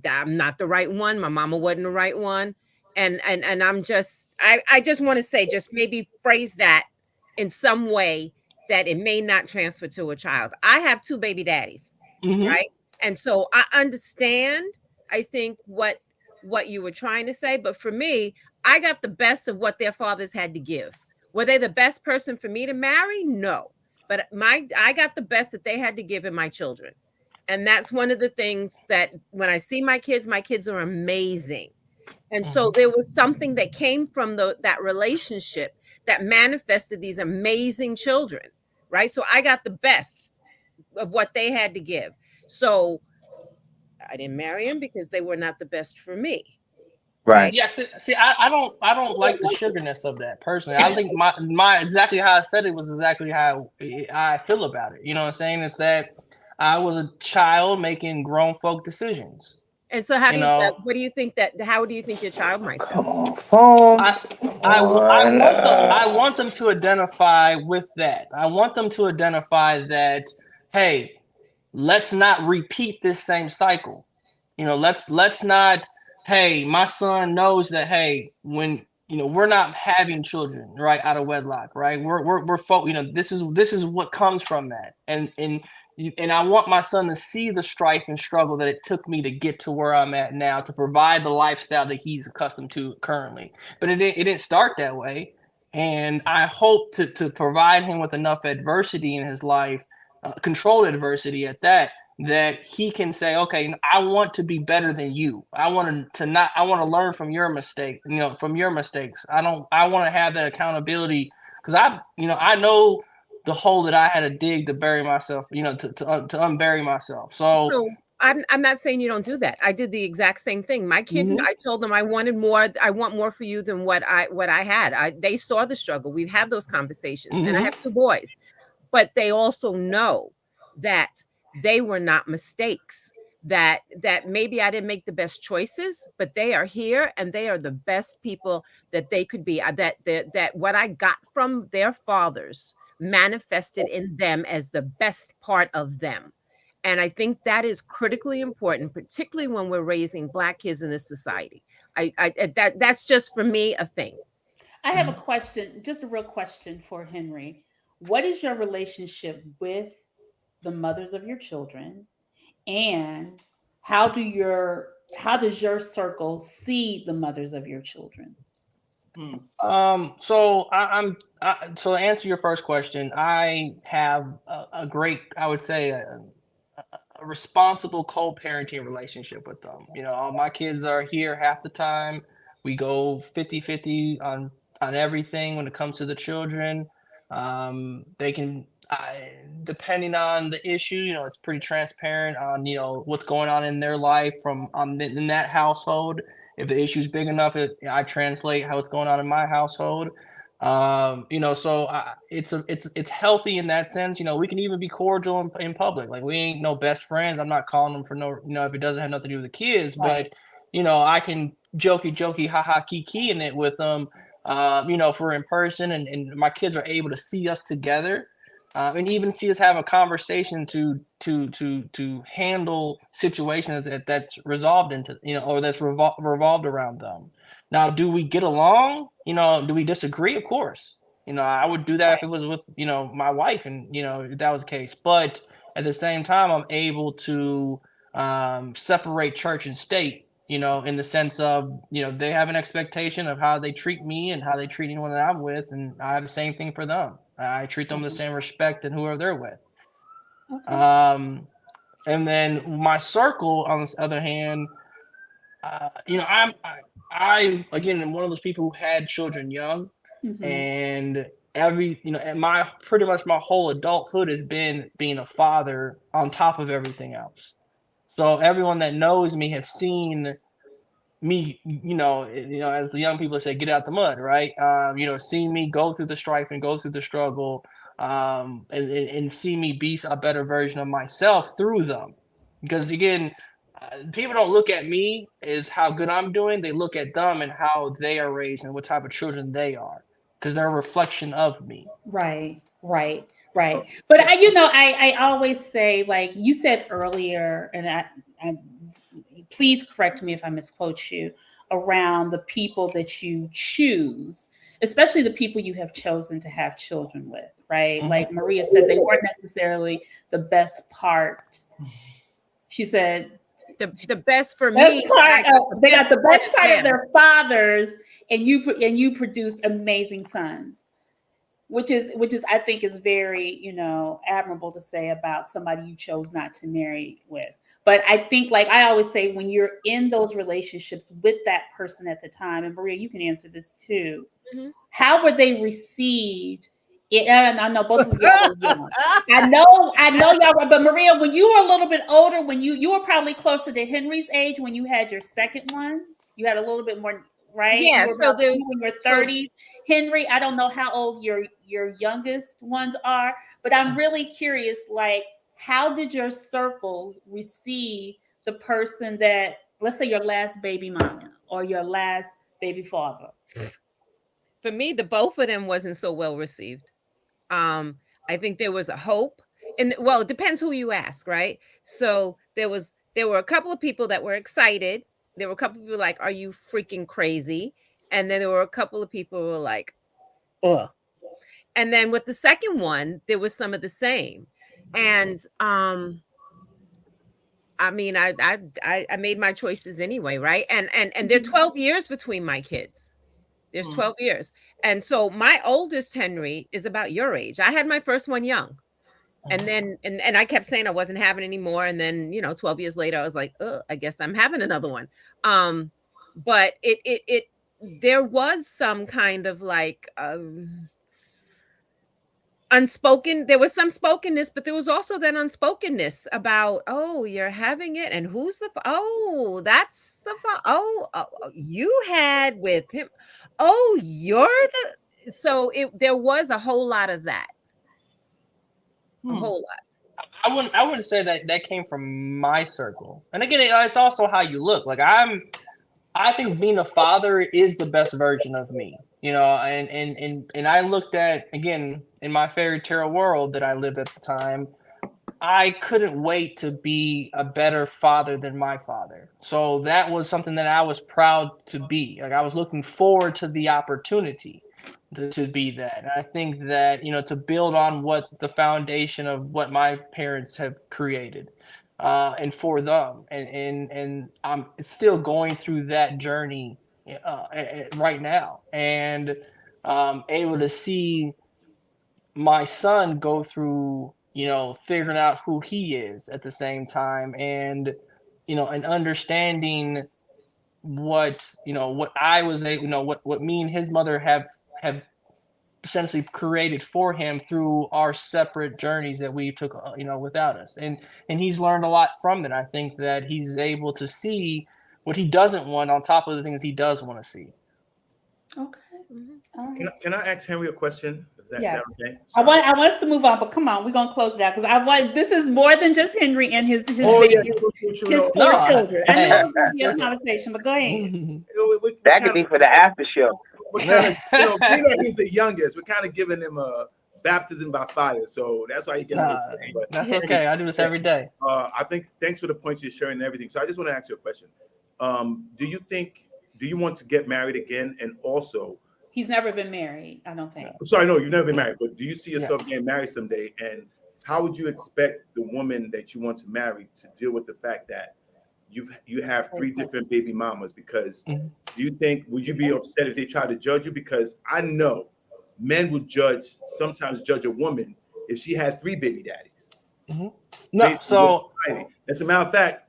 I'm not the right one. My mama wasn't the right one. And I'm just, I just want to say, just maybe phrase that in some way that it may not transfer to a child. I have 2 baby daddies, right? And so I understand, I think, what you were trying to say. But for me, I got the best of what their fathers had to give. Were they the best person for me to marry? No. But I got the best that they had to give in my children. And that's one of the things that when I see my kids are amazing. And so there was something that came from that relationship that manifested these amazing children, right? So I got the best of what they had to give. So I didn't marry them because they were not the best for me. Right. Yes. See, I don't like the sugarness of that personally. I think my exactly how I said it was exactly how I feel about it. You know what I'm saying? It's that I was a child making grown folk decisions. And so how do you think your child might feel? Come on, phone. I want them to identify with that. I want them to identify that, hey, let's not repeat this same cycle. You know, let's not, hey, my son knows that, hey, when, you know, we're not having children, right, out of wedlock, right? We're folk, you know, this is what comes from that. And I want my son to see the strife and struggle that it took me to get to where I'm at now, to provide the lifestyle that he's accustomed to currently. But it didn't start that way. And I hope to provide him with enough adversity in his life, controlled adversity at that he can say, okay, I want to be better than you. I want to learn from your mistake, you know, from your mistakes. I want to have that accountability, because I know the hole that I had to dig to bury myself, you know, to unbury myself. So I'm not saying you don't do that. I did the exact same thing. My kids, I told them I wanted more. I want more for you than what I had. They saw the struggle. We've had those conversations, and I have 2 boys, but they also know that they were not mistakes. That maybe I didn't make the best choices, but they are here and they are the best people that they could be. That what I got from their fathers manifested in them as the best part of them. And I think that is critically important, particularly when we're raising Black kids in this society. That's just for me a thing. I have a question, just a real question for Henry. What is your relationship with the mothers of your children, and how does your circle see the mothers of your children? So so to answer your first question, I have a great, I would say, a responsible co-parenting relationship with them. You know, all my kids are here half the time. We go 50-50 on everything when it comes to the children. They can, depending on the issue, you know, it's pretty transparent on, you know, what's going on in their life in that household. If the issue's big enough, I translate how it's going on in my household. You know, so it's healthy in that sense. You know, we can even be cordial in public. Like, we ain't no best friends. I'm not calling them for no, you know, if it doesn't have nothing to do with the kids. Right. But, you know, I can jokey, haha, kiki in it with them. You know, if we're in person and my kids are able to see us together, and even see us have a conversation to handle situations that's resolved into, you know, or that's revolved around them. Now, do we get along? You know, do we disagree? Of course. I would do that if it was with, my wife, and, if that was the case. But at the same time, I'm able to separate church and state, in the sense of, they have an expectation of how they treat me and how they treat anyone that I'm with. And I have the same thing for them. I treat them with the same respect and whoever they're with. Okay. And then my circle, on the other hand, I'm again one of those people who had children young, and and pretty much my whole adulthood has been being a father on top of everything else. So everyone that knows me has seen me, as the young people say, get out the mud, right? Seeing me go through the strife and go through the struggle, and see me be a better version of myself through them. Because again, people don't look at me as how good I'm doing. They look at them and how they are raised and what type of children they are, because they're a reflection of me. Right. But I always say, like you said earlier, and I please correct me if I misquote you, around the people that you choose, especially the people you have chosen to have children with, right? Like Maria said, they weren't necessarily the best part. She said the best for me. They got the best part of their fathers, and you produced amazing sons, which is I think is very admirable to say about somebody you chose not to marry with. But I think, like I always say, when you're in those relationships with that person at the time, and Maria, you can answer this too. How were they received? And I know both of you are young. I know y'all were, but Maria, when you were a little bit older, when you were probably closer to Henry's age when you had your second one, you had a little bit more, right? Yeah, so there's in your 30s. Henry, I don't know how old your youngest ones are, but I'm really curious, like, how did your circles receive the person that, let's say, your last baby mama or your last baby father? For me, the both of them wasn't so well received. I think there was a hope, and well, it depends who you ask, right? So there were a couple of people that were excited. There were a couple of people like, "Are you freaking crazy?" And then there were a couple of people who were like, "Ugh." And then with the second one, there was some of the same. And I mean, I made my choices anyway, right? And there are 12 years between my kids. There's 12 years. And so my oldest Henry is about your age. I had my first one young. And then and I kept saying I wasn't having any more. And then, 12 years later, I was like, oh, I guess I'm having another one. But there was some kind of like there was some spokenness, but there was also that unspokenness about, oh, you're having it, and who's that's the you had with him, you're so there was a whole lot of that, a whole lot. I wouldn't say that came from my circle, and again, it's also how you look. Like I think being a father is the best version of me, and I looked at, again, in my fairy tale world that I lived at the time, I couldn't wait to be a better father than my father. So that was something that I was proud to be. Like, I was looking forward to the opportunity to be that. And I think that, to build on what the foundation of what my parents have created, and for them, and I'm still going through that journey right now, and able to see my son go through, figuring out who he is at the same time, and and understanding what I was what me and his mother have essentially created for him through our separate journeys that we took, without us. And he's learned a lot from it. I think that he's able to see what he doesn't want on top of the things he does want to see. Okay. All right. Can I ask Henry a question? Is that okay? I want us to move on, but come on, we're gonna close it out because this is more than just Henry and his True. four children. I know it was a conversation, but go ahead. That could be for the after show. We're kind of, he's the youngest. We're kind of giving him a baptism by fire, so that's why he gets. But that's okay. I do this every day. I think thanks for the points you're sharing and everything. So I just want to ask you a question. Do you want to get married again? And also, He's never been married, I don't think. Sorry, no, you've never been married, but do you see yourself getting married someday? And how would you expect the woman that you want to marry to deal with the fact that you have 3 different baby mamas? Because do you think, would you be upset if they try to judge you? Because I know men would sometimes judge a woman if she had 3 baby daddies. No, so as a matter of fact,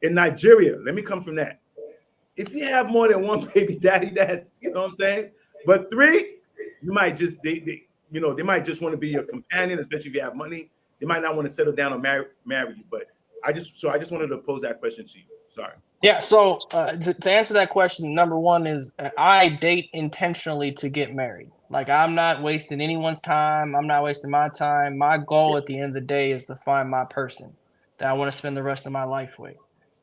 in Nigeria, let me come from that. If you have more than 1 baby daddy, that's, you know what I'm saying? But 3, you might just they might just want to be your companion, especially if you have money. They might not want to settle down or marry you. But I just wanted to pose that question to you. Sorry. Yeah. So to answer that question, number one is I date intentionally to get married. Like, I'm not wasting anyone's time. I'm not wasting my time. My goal at the end of the day is to find my person that I want to spend the rest of my life with.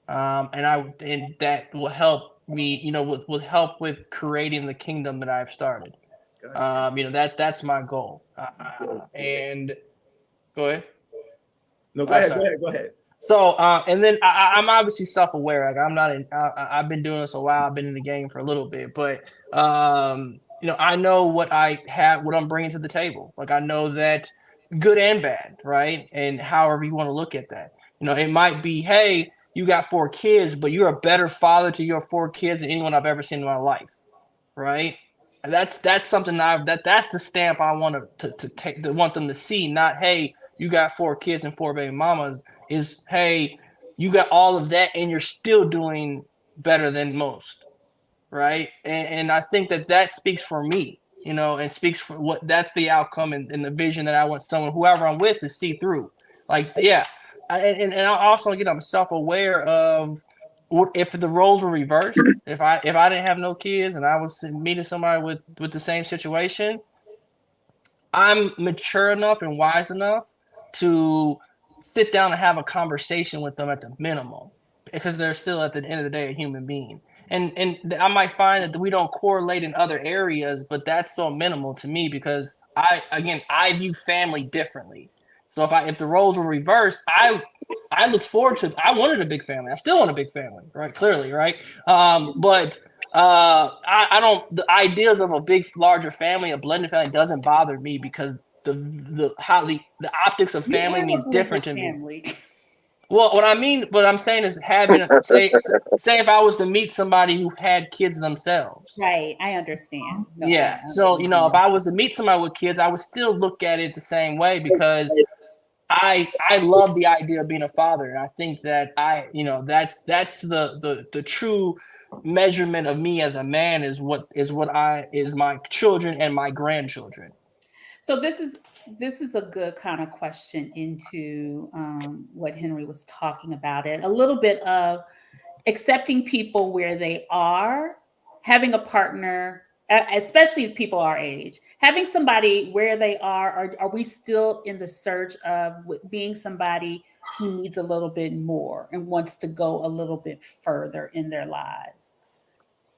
And that will help me, will help with creating the kingdom that I've started. That's my goal. And go ahead. No, go ahead. So, and then I'm obviously self-aware. Like, I'm not I've been doing this a while. I've been in the game for a little bit, but I know what I have, what I'm bringing to the table. Like, I know that good and bad, right? And however you want to look at that, it might be, hey, you got 4 kids, but you're a better father to your 4 kids than anyone I've ever seen in my life, right? And that's something that's the stamp I want to take, to want them to see. Not, hey, you got 4 kids and 4 baby mamas. Is, hey, you got all of that and you're still doing better than most, right? And I think that speaks for me, and speaks for what that's the outcome and the vision that I want someone, whoever I'm with, to see through. Like, yeah. And I also, I'm self-aware of what if the roles were reversed. If I didn't have no kids and I was meeting somebody with the same situation, I'm mature enough and wise enough to sit down and have a conversation with them at the minimum, because they're still, at the end of the day, a human being. And I might find that we don't correlate in other areas, but that's so minimal to me, because I view family differently. So if the roles were reversed, I look forward to. I wanted a big family. I still want a big family, right? Clearly, right? But I don't. The ideas of a big, larger family, a blended family, doesn't bother me, because the optics of family means different to me. Well, what I'm saying is having say if I was to meet somebody who had kids themselves. Right, I understand. No, yeah. So, if I was to meet somebody with kids, I would still look at it the same way, because I love the idea of being a father. And I think that that's the true measurement of me as a man is my children and my grandchildren. So this is a good kind of question into what Henry was talking about, it a little bit of accepting people where they are, having a partner, especially people our age, having somebody where they are, or are we still in the search of being somebody who needs a little bit more and wants to go a little bit further in their lives?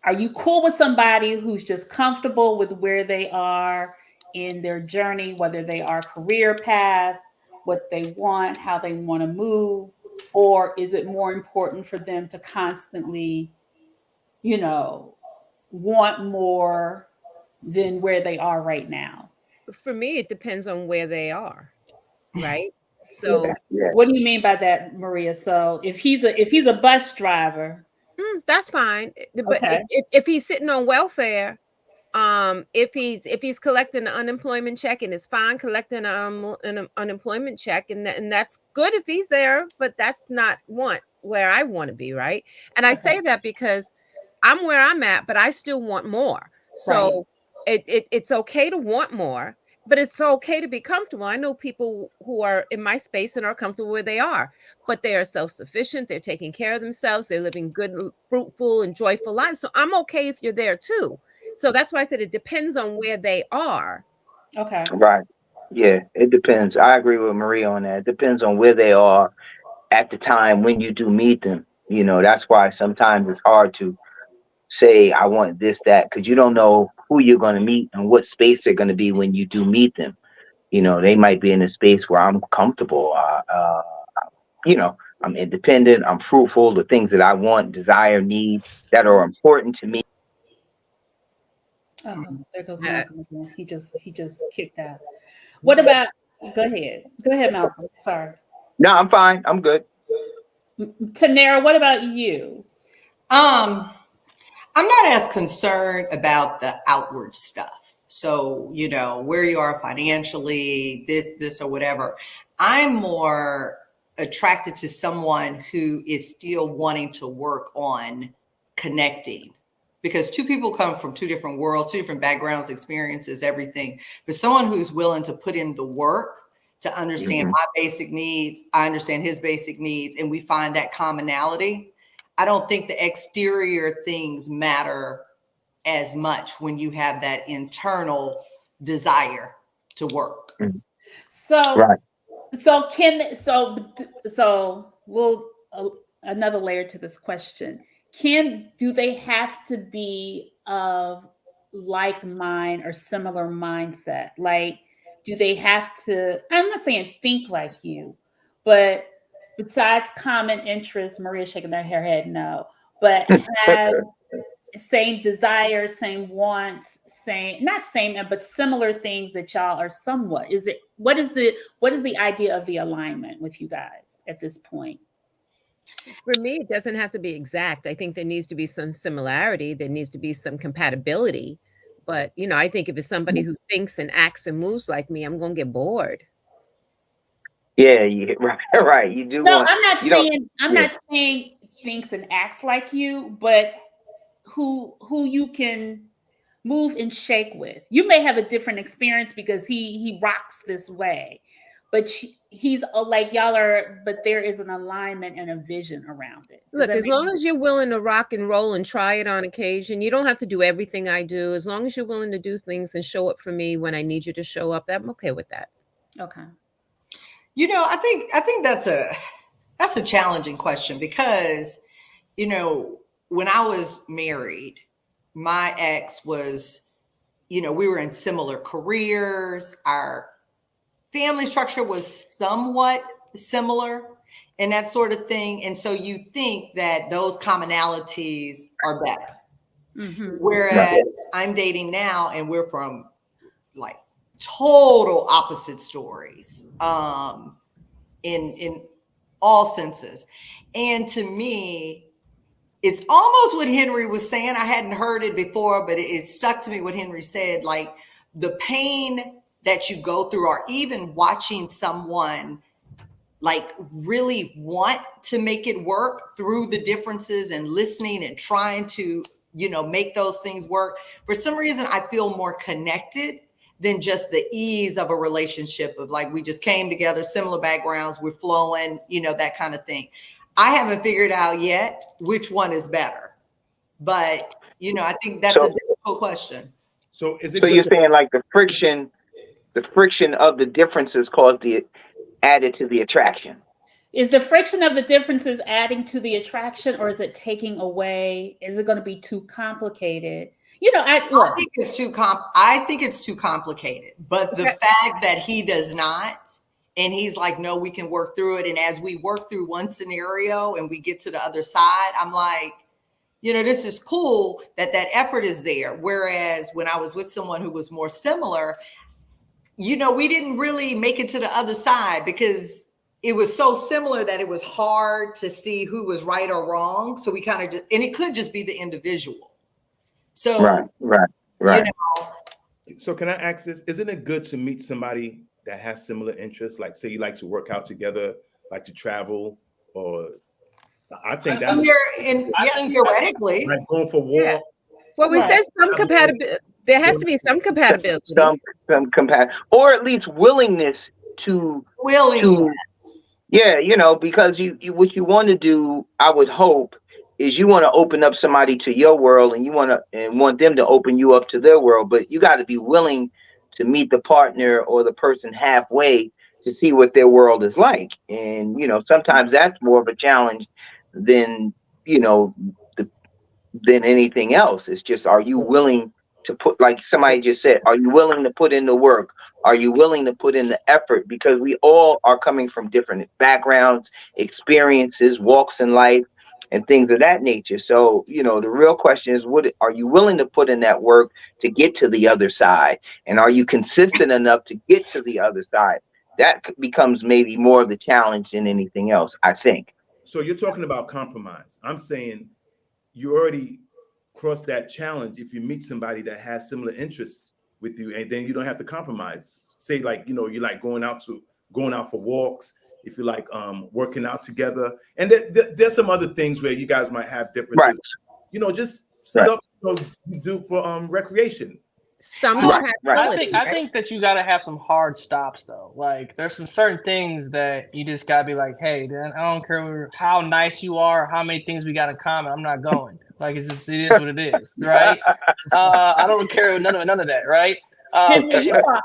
Are you cool with somebody who's just comfortable with where they are in their journey, whether they are career path, what they want, how they want to move, or is it more important for them to constantly, want more than where they are right now? For me, it depends on where they are, right? So what do you mean by that, Maria? So if he's a bus driver, that's fine. But okay. if he's sitting on welfare, if he's collecting an unemployment check, and it's fine collecting an unemployment check, and that's good if he's there, but that's not where I want to be, right? And I say that because I'm where I'm at, but I still want more. So it's okay to want more, but it's okay to be comfortable. I know people who are in my space and are comfortable where they are, but they are self-sufficient. They're taking care of themselves. They're living good, fruitful, and joyful lives. So I'm okay if you're there too. So that's why I said it depends on where they are. Okay. Right. Yeah, it depends. I agree with Maria on that. It depends on where they are at the time when you do meet them. That's why sometimes it's hard to say, I want this, that, because you don't know who you're going to meet and what space they're going to be when you do meet them. They might be in a space where I'm comfortable. I'm independent. I'm fruitful. The things that I want, desire, need, that are important to me. Oh, there goes Yeah. Malcolm again. He just kicked out. What about? Go ahead. Go ahead, Malcolm. Sorry. No, I'm fine. I'm good. Tanera, what about you? Um, I'm not as concerned about the outward stuff. So, where you are financially, this, or whatever. I'm more attracted to someone who is still wanting to work on connecting, because two people come from two different worlds, two different backgrounds, experiences, everything. But someone who's willing to put in the work to understand my basic needs, I understand his basic needs, and we find that commonality. I don't think the exterior things matter as much when you have that internal desire to work. So, Right. so we'll another layer to this question. Do they have to be of like mind or similar mindset? Like, do they have to, I'm not saying think like you, but besides common interests, Maria's shaking her head no, but have same desires, same wants, not same, but similar things that y'all are somewhat. What is the idea of the alignment with you guys at this point? For me, it doesn't have to be exact. I think there needs to be some similarity. There needs to be some compatibility. But, I think if it's somebody who thinks and acts and moves like me, I'm going to get bored. Yeah, right. You do No, want. I'm not saying thinks and acts like you, but who you can move and shake with. You may have a different experience because he rocks this way, but he's like y'all are. But there is an alignment and a vision around it. Look, as long as you're willing to rock and roll and try it on occasion, you don't have to do everything I do. As long as you're willing to do things and show up for me when I need you to show up, I'm okay with that. Okay. I think that's a challenging question because, when I was married, my ex was, we were in similar careers. Our family structure was somewhat similar and that sort of thing. And so you think that those commonalities are better. Mm-hmm. Whereas I'm dating now and we're from like total opposite stories in all senses. And to me, it's almost what Henry was saying. I hadn't heard it before, but it stuck to me what Henry said. Like the pain that you go through, or even watching someone like really want to make it work through the differences and listening and trying to, make those things work. For some reason, I feel more connected than just the ease of a relationship of like, we just came together, similar backgrounds, we're flowing, that kind of thing. I haven't figured out yet which one is better, but I think that's a difficult question. So you're saying like the friction of the differences added to the attraction? Is the friction of the differences adding to the attraction, or is it taking away? Is it going to be too complicated? I think it's too complicated, but the fact that he does not. And he's like, no, we can work through it. And as we work through one scenario and we get to the other side, I'm like, this is cool that effort is there. Whereas when I was with someone who was more similar, we didn't really make it to the other side because it was so similar that it was hard to see who was right or wrong. So we kind of and it could just be the individual. So, right. So can I ask this? Isn't it good to meet somebody that has similar interests? Like say you like to work out together, like to travel, or I think that theoretically, like going for walks. Yeah. Well, we said some compatibility. There has to be some compatibility. Some or at least willingness to. Yeah, because you what you want to do, I would hope, is you want to open up somebody to your world and you want them to open you up to their world, but you got to be willing to meet the partner or the person halfway to see what their world is like. And, sometimes that's more of a challenge than, than anything else. It's just, are you willing to put, like somebody just said, are you willing to put in the work? Are you willing to put in the effort? Because we all are coming from different backgrounds, experiences, walks in life. and things of that nature. So, the real question is, what are you willing to put in that work to get to the other side? And are you consistent enough to get to the other side? That becomes maybe more of the challenge than anything else, I think. So you're talking about compromise. I'm saying you already crossed that challenge if you meet somebody that has similar interests with you, and then you don't have to compromise. Say, like, you like going out for walks, if you like working out together, and there's some other things where you guys might have differences. Right. Just stuff you do for recreation. Some Right, I think that you got to have some hard stops, though. Like, there's some certain things that you just got to be like, hey, then I don't care how nice you are, how many things we got in common. I'm not going. Like, it is what it is, right? I don't care none of that, right? Henry, you are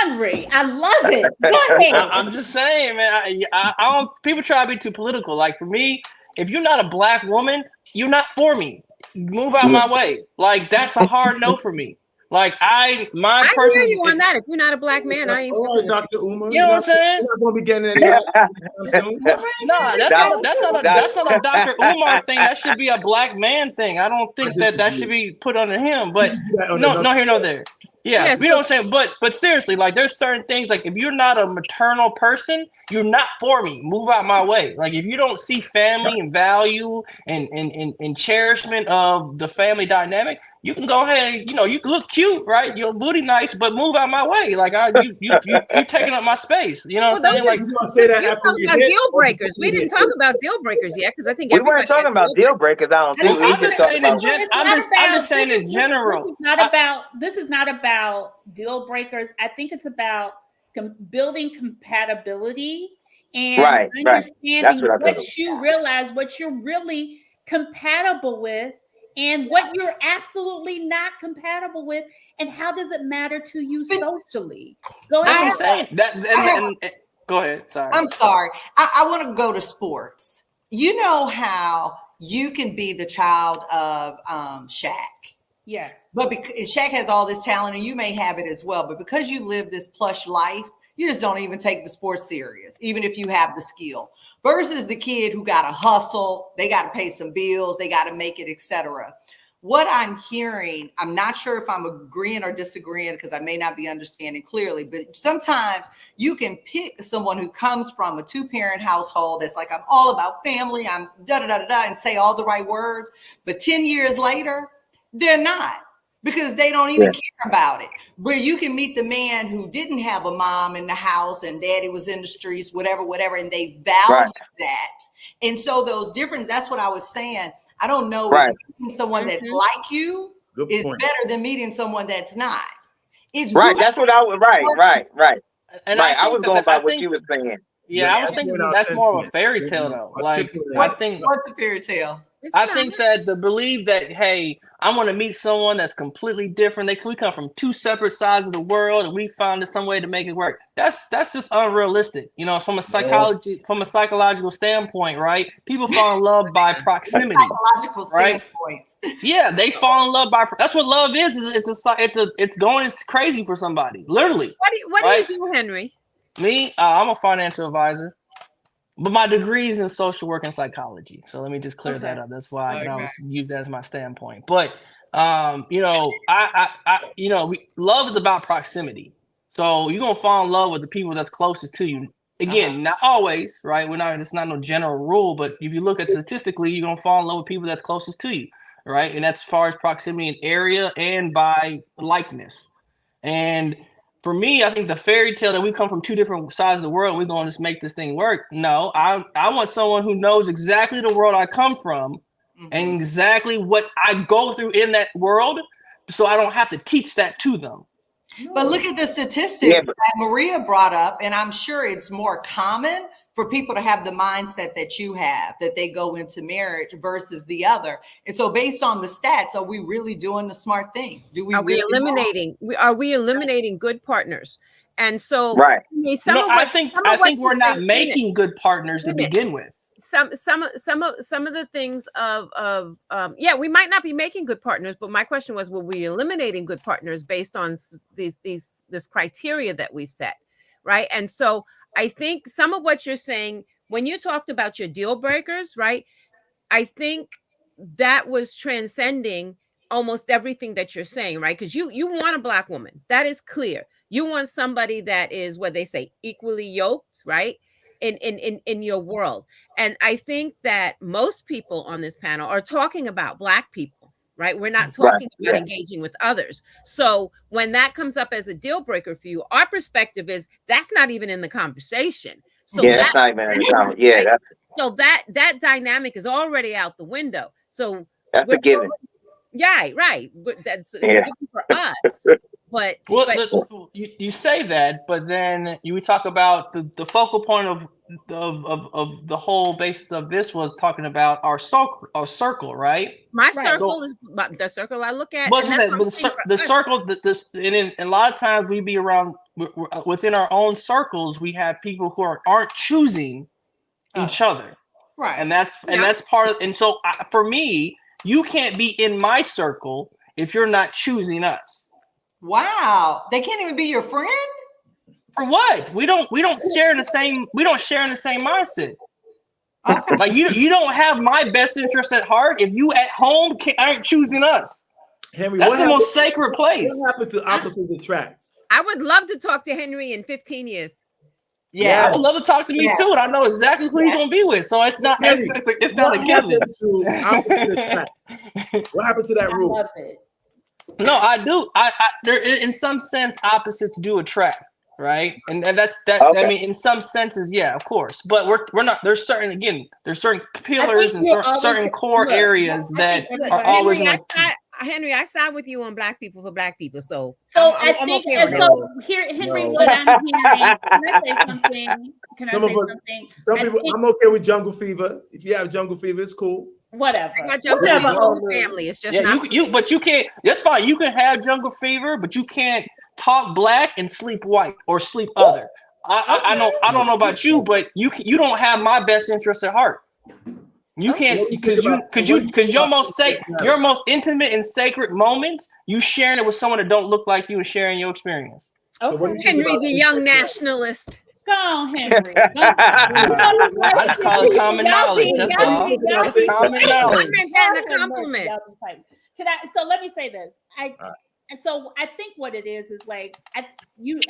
ornery. I love it. Go ahead. I'm just saying, man. I don't. People try to be too political. Like, for me, if you're not a black woman, you're not for me. Move out my way. Like, that's a hard no for me. Like, I hear you on that. If you're not a black man, I ain't. All right, Dr. Umar. You know what I'm saying? You're not going to be getting any soon. No, that's not a Dr. Umar thing. That should be a black man thing. I don't think that should be put under him. But no here, no there. Yeah, you know what I'm saying? But seriously, like, there's certain things, like, if you're not a maternal person, you're not for me. Move out my way. Like, if you don't see family and value and cherishment of the family dynamic, you can go ahead and, you can look cute, right? Your booty nice, but move out my way. Like, you taking up my space. You know what I'm saying? Like, you say that after you about deal breakers. We didn't talk about deal breakers yet, because I think we weren't talking about deal breakers. I don't think. I'm just saying in general. This is not about deal breakers. I think it's about building compatibility and understanding what you realize, what you're really compatible with, and what you're absolutely not compatible with, and how does it matter to you socially. Go ahead. Go ahead. Sorry. I'm sorry. I want to go to sports. You know how you can be the child of Shaq. Yes. But because Shaq has all this talent, and you may have it as well, but because you live this plush life, you just don't even take the sport serious, even if you have the skill. Versus the kid who got to hustle, they got to pay some bills, they got to make it, etc. What I'm hearing, I'm not sure if I'm agreeing or disagreeing, because I may not be understanding clearly, but sometimes you can pick someone who comes from a 2-parent household that's like, I'm all about family, I'm da-da-da-da-da, and say all the right words, but 10 years later, they're not, because they don't even care about it. Where you can meet the man who didn't have a mom in the house and daddy was in the streets, whatever, and they value that. And so those differences, that's what I was saying. I don't know if meeting someone that's like you is better than meeting someone that's not. It's right. That's what I was right. And I was going by what you were saying. Yeah, I was thinking that's more of a fairy tale, though. Like, I think what's a fairy tale? I think that the belief that, hey, I want to meet someone that's completely different. We come from 2 separate sides of the world, and we found some way to make it work. That's just unrealistic. From a psychological standpoint, right? People fall in love by proximity. Psychological standpoints. Yeah, they fall in love by. That's what love is. It's crazy for somebody, literally. What do you do, Henry? Me, I'm a financial advisor. But my degree is in social work and psychology. So let me just clear that up. That's why I can always use that as my standpoint. But love is about proximity. So you're gonna fall in love with the people that's closest to you. Again, not always, right? It's not no general rule, but if you look at statistically, you're gonna fall in love with people that's closest to you, right? And that's as far as proximity in area and by likeness. And for me, I think the fairy tale that we come from 2 different sides of the world, we're going to just make this thing work. No, I want someone who knows exactly the world I come from and exactly what I go through in that world, so I don't have to teach that to them. But look at the statistics that Maria brought up, and I'm sure it's more common for people to have the mindset that you have, that they go into marriage versus the other. And so based on the stats, are we really doing the smart thing? Are we eliminating good partners? And so I think we're not making good partners to begin with. Some of the things we might not be making good partners, but my question was, were we eliminating good partners based on this criteria that we've set, right? And so I think some of what you're saying, when you talked about your deal breakers, right? I think that was transcending almost everything that you're saying, right? Because you want a Black woman. That is clear. You want somebody that is what they say, equally yoked, right? In your world. And I think that most people on this panel are talking about Black people, right? We're not Right. talking about Yeah. engaging with others. So when that comes up as a deal breaker for you, our perspective is that's not even in the conversation. So Yeah, that's not even in the comment. Yeah, right? that's So that dynamic is already out the window. So that's we're a given. yeah, right. But that's it's Yeah. given for us. But Well, but you say that, but then you talk about the focal point of the whole basis of this was talking about our circle, right? my Right. circle is the circle I look at. Wasn't And that that's but the circle? And a lot of times we be around within our own circles. We have people who aren't choosing each other, Right. and that's part of. And so for me, you can't be in my circle if you're not choosing us. Wow. They can't even be your friend? For what? We don't share in the same mindset. Okay. Like you don't have my best interest at heart if you at home aren't choosing us. Henry, That's what the happened, most sacred place. what happened to opposites attract? I would love to talk to Henry in 15 years. Yeah. I would love to talk to me too, and I know exactly who he's gonna be with. So it's not Henry, it's not a what given. happened to opposite attract? What happened to that I rule? love it. No, I do. I there in some sense opposites do attract, right? And that's Okay. I mean, in some senses, yeah, of course. But we're not. There's certain pillars and certain core areas that are always going to. Henry, I side with you on Black people for Black people. So I I'm think, okay and with so that. here, Henry, No. what I'm hearing. Can I say something? Some people, think, I'm okay with jungle fever. If you have jungle fever, it's cool. whatever. I got jungle fever, whole family. It's just not but you can't. That's fine. You can have jungle fever, but you can't talk Black and sleep white or sleep other. I don't know about you, but you don't have my best interest at heart. You can't because your most intimate and sacred moments, you sharing it with someone that don't look like you and sharing your experience. So what do you think Henry, about the young nationalist. Go on, Henry. I just call it common knowledge. That's all. It's common knowledge. A compliment. So let me say this. So I think what it is like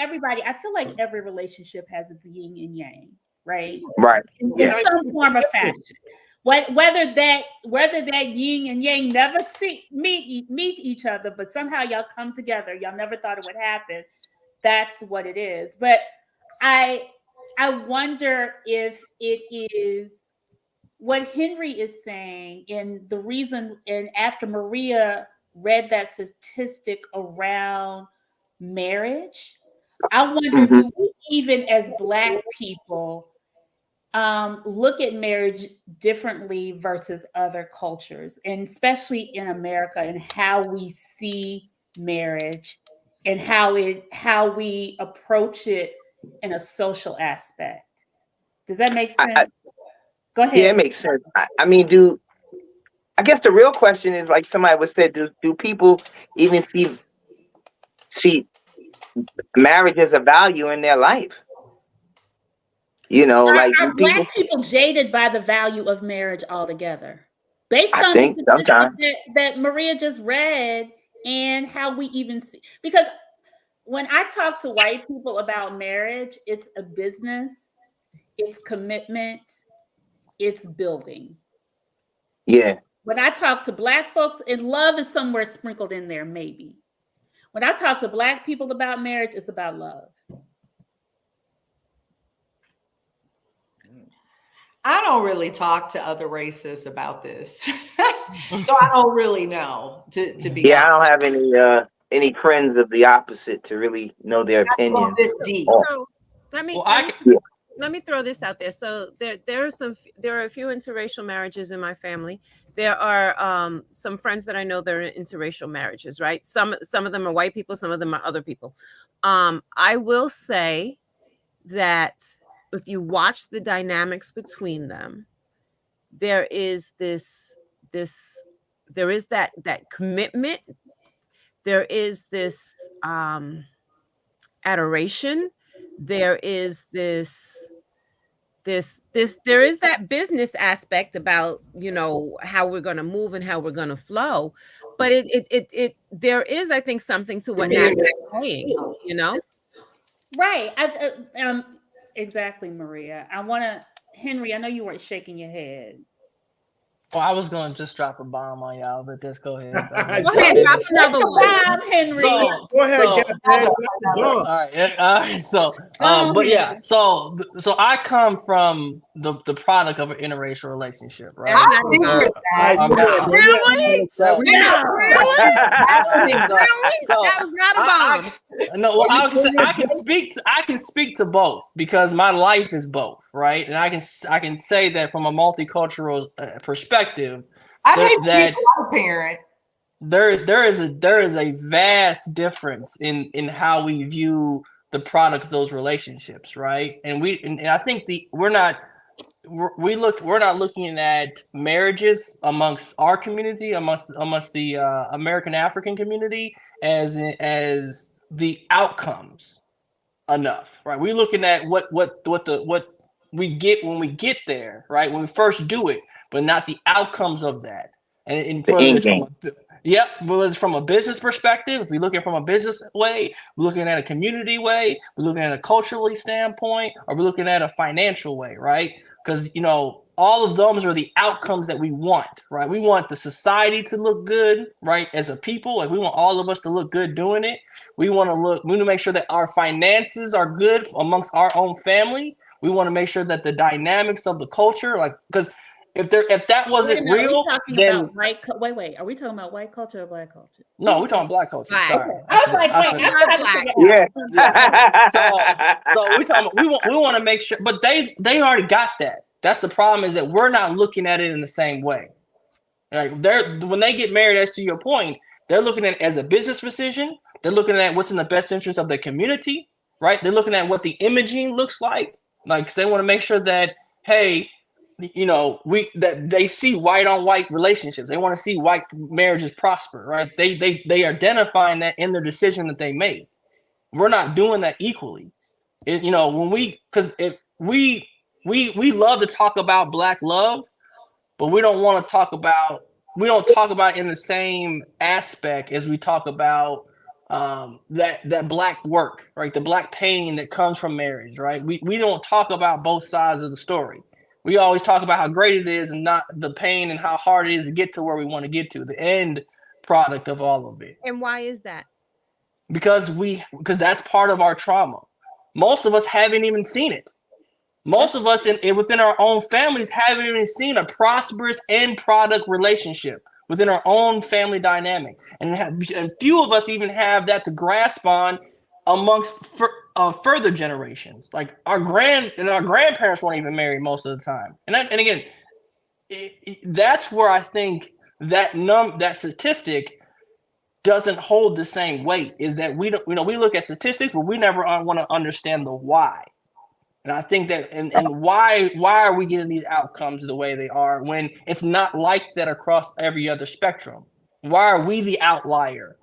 everybody. I feel like every relationship has its yin and yang, right? Right. In some form or fashion. Whether that yin and yang never meet each other, but somehow y'all come together. Y'all never thought it would happen. That's what it is. But I wonder if it is what Henry is saying, and the reason. And after Maria read that statistic around marriage, I wonder, do we even as Black people look at marriage differently versus other cultures, and especially in America, and how we see marriage and how we approach it in a social aspect? Does that make sense? Go ahead. Yeah, it makes sense. I mean, I guess the real question is, like somebody was said, do people even see marriage as a value in their life? Are Black people jaded by the value of marriage altogether, based on the statistic that Maria just read, and how we even see? Because when I talk to white people about marriage, it's a business, it's commitment, it's building. Yeah. When I talk to Black folks, and love is somewhere sprinkled in there, maybe. When I talk to Black people about marriage, it's about love. I don't really talk to other races about this, so I don't really know. To be honest. I don't have any friends of the opposite to really know their opinion. This deep. So, let me throw this out there. So there are a few interracial marriages in my family. There are some friends that I know that are in interracial marriages, right? Some of them are white people, some of them are other people. I will say that if you watch the dynamics between them, there is that commitment. There is this adoration. There is this there is that business aspect about, you know, how we're going to move and how we're going to flow, but there is, I think, something to what Nat is saying, you know. Right. Exactly, Maria. Henry, I know you weren't shaking your head. Well, I was going to just drop a bomb on y'all, but just go ahead. Go ahead, drop another one. Henry. So, Go ahead, so, all right. So, but yeah, so I come from the product of an interracial relationship, right? That's not about. Really? So, That was not a bomb. No, well, I can speak to both because my life is both, right? And I can say that from a multicultural perspective, I hate parent. There is a vast difference in how we view the product of those relationships, right? And I think we're not looking at marriages amongst our community, amongst the American African community as the outcomes enough, right? We're looking at what we get when we get there, right? When we first do it, but not the outcomes of that. And whether it's from a business perspective, if we look at it from a business way, we're looking at a community way, we're looking at a culturally standpoint, or we're looking at a financial way, right? Because, you know, all of those are the outcomes that we want, right? We want the society to look good, right? As a people, like we want all of us to look good doing it. We want to make sure that our finances are good amongst our own family. We want to make sure that the dynamics of the culture, like, because if that wasn't real, then wait. Are we talking about white culture or black culture? No, we're talking black culture. Black. Sorry, I was like, wait, I'm black. Yeah. So we want to make sure, but they already got that. That's the problem, is that we're not looking at it in the same way. Like when they get married, as to your point, they're looking at it as a business decision. They're looking at what's in the best interest of the community, right? They're looking at what the imaging looks like. Like, they want to make sure that, hey, you know, that they see white on white relationships. They want to see white marriages prosper, right? They identifying that in their decision that they made. We're not doing that equally. You know, we love to talk about Black love, but we don't talk about it in the same aspect as we talk about that Black work, right? The Black pain that comes from marriage, right? We don't talk about both sides of the story. We always talk about how great it is and not the pain and how hard it is to get to where we want to get to, the end product of all of it. And why is that? Because that's part of our trauma. Most of us haven't even seen it. Most of us within our own families haven't even seen a prosperous end product relationship within our own family dynamic. And few of us even have that to grasp on amongst further generations. Like our grandparents weren't even married most of the time. And again, that's where I think that statistic doesn't hold the same weight, is that we look at statistics, but we never want to understand the why. And I think that and why are we getting these outcomes the way they are when it's not like that across every other spectrum? Why are we the outlier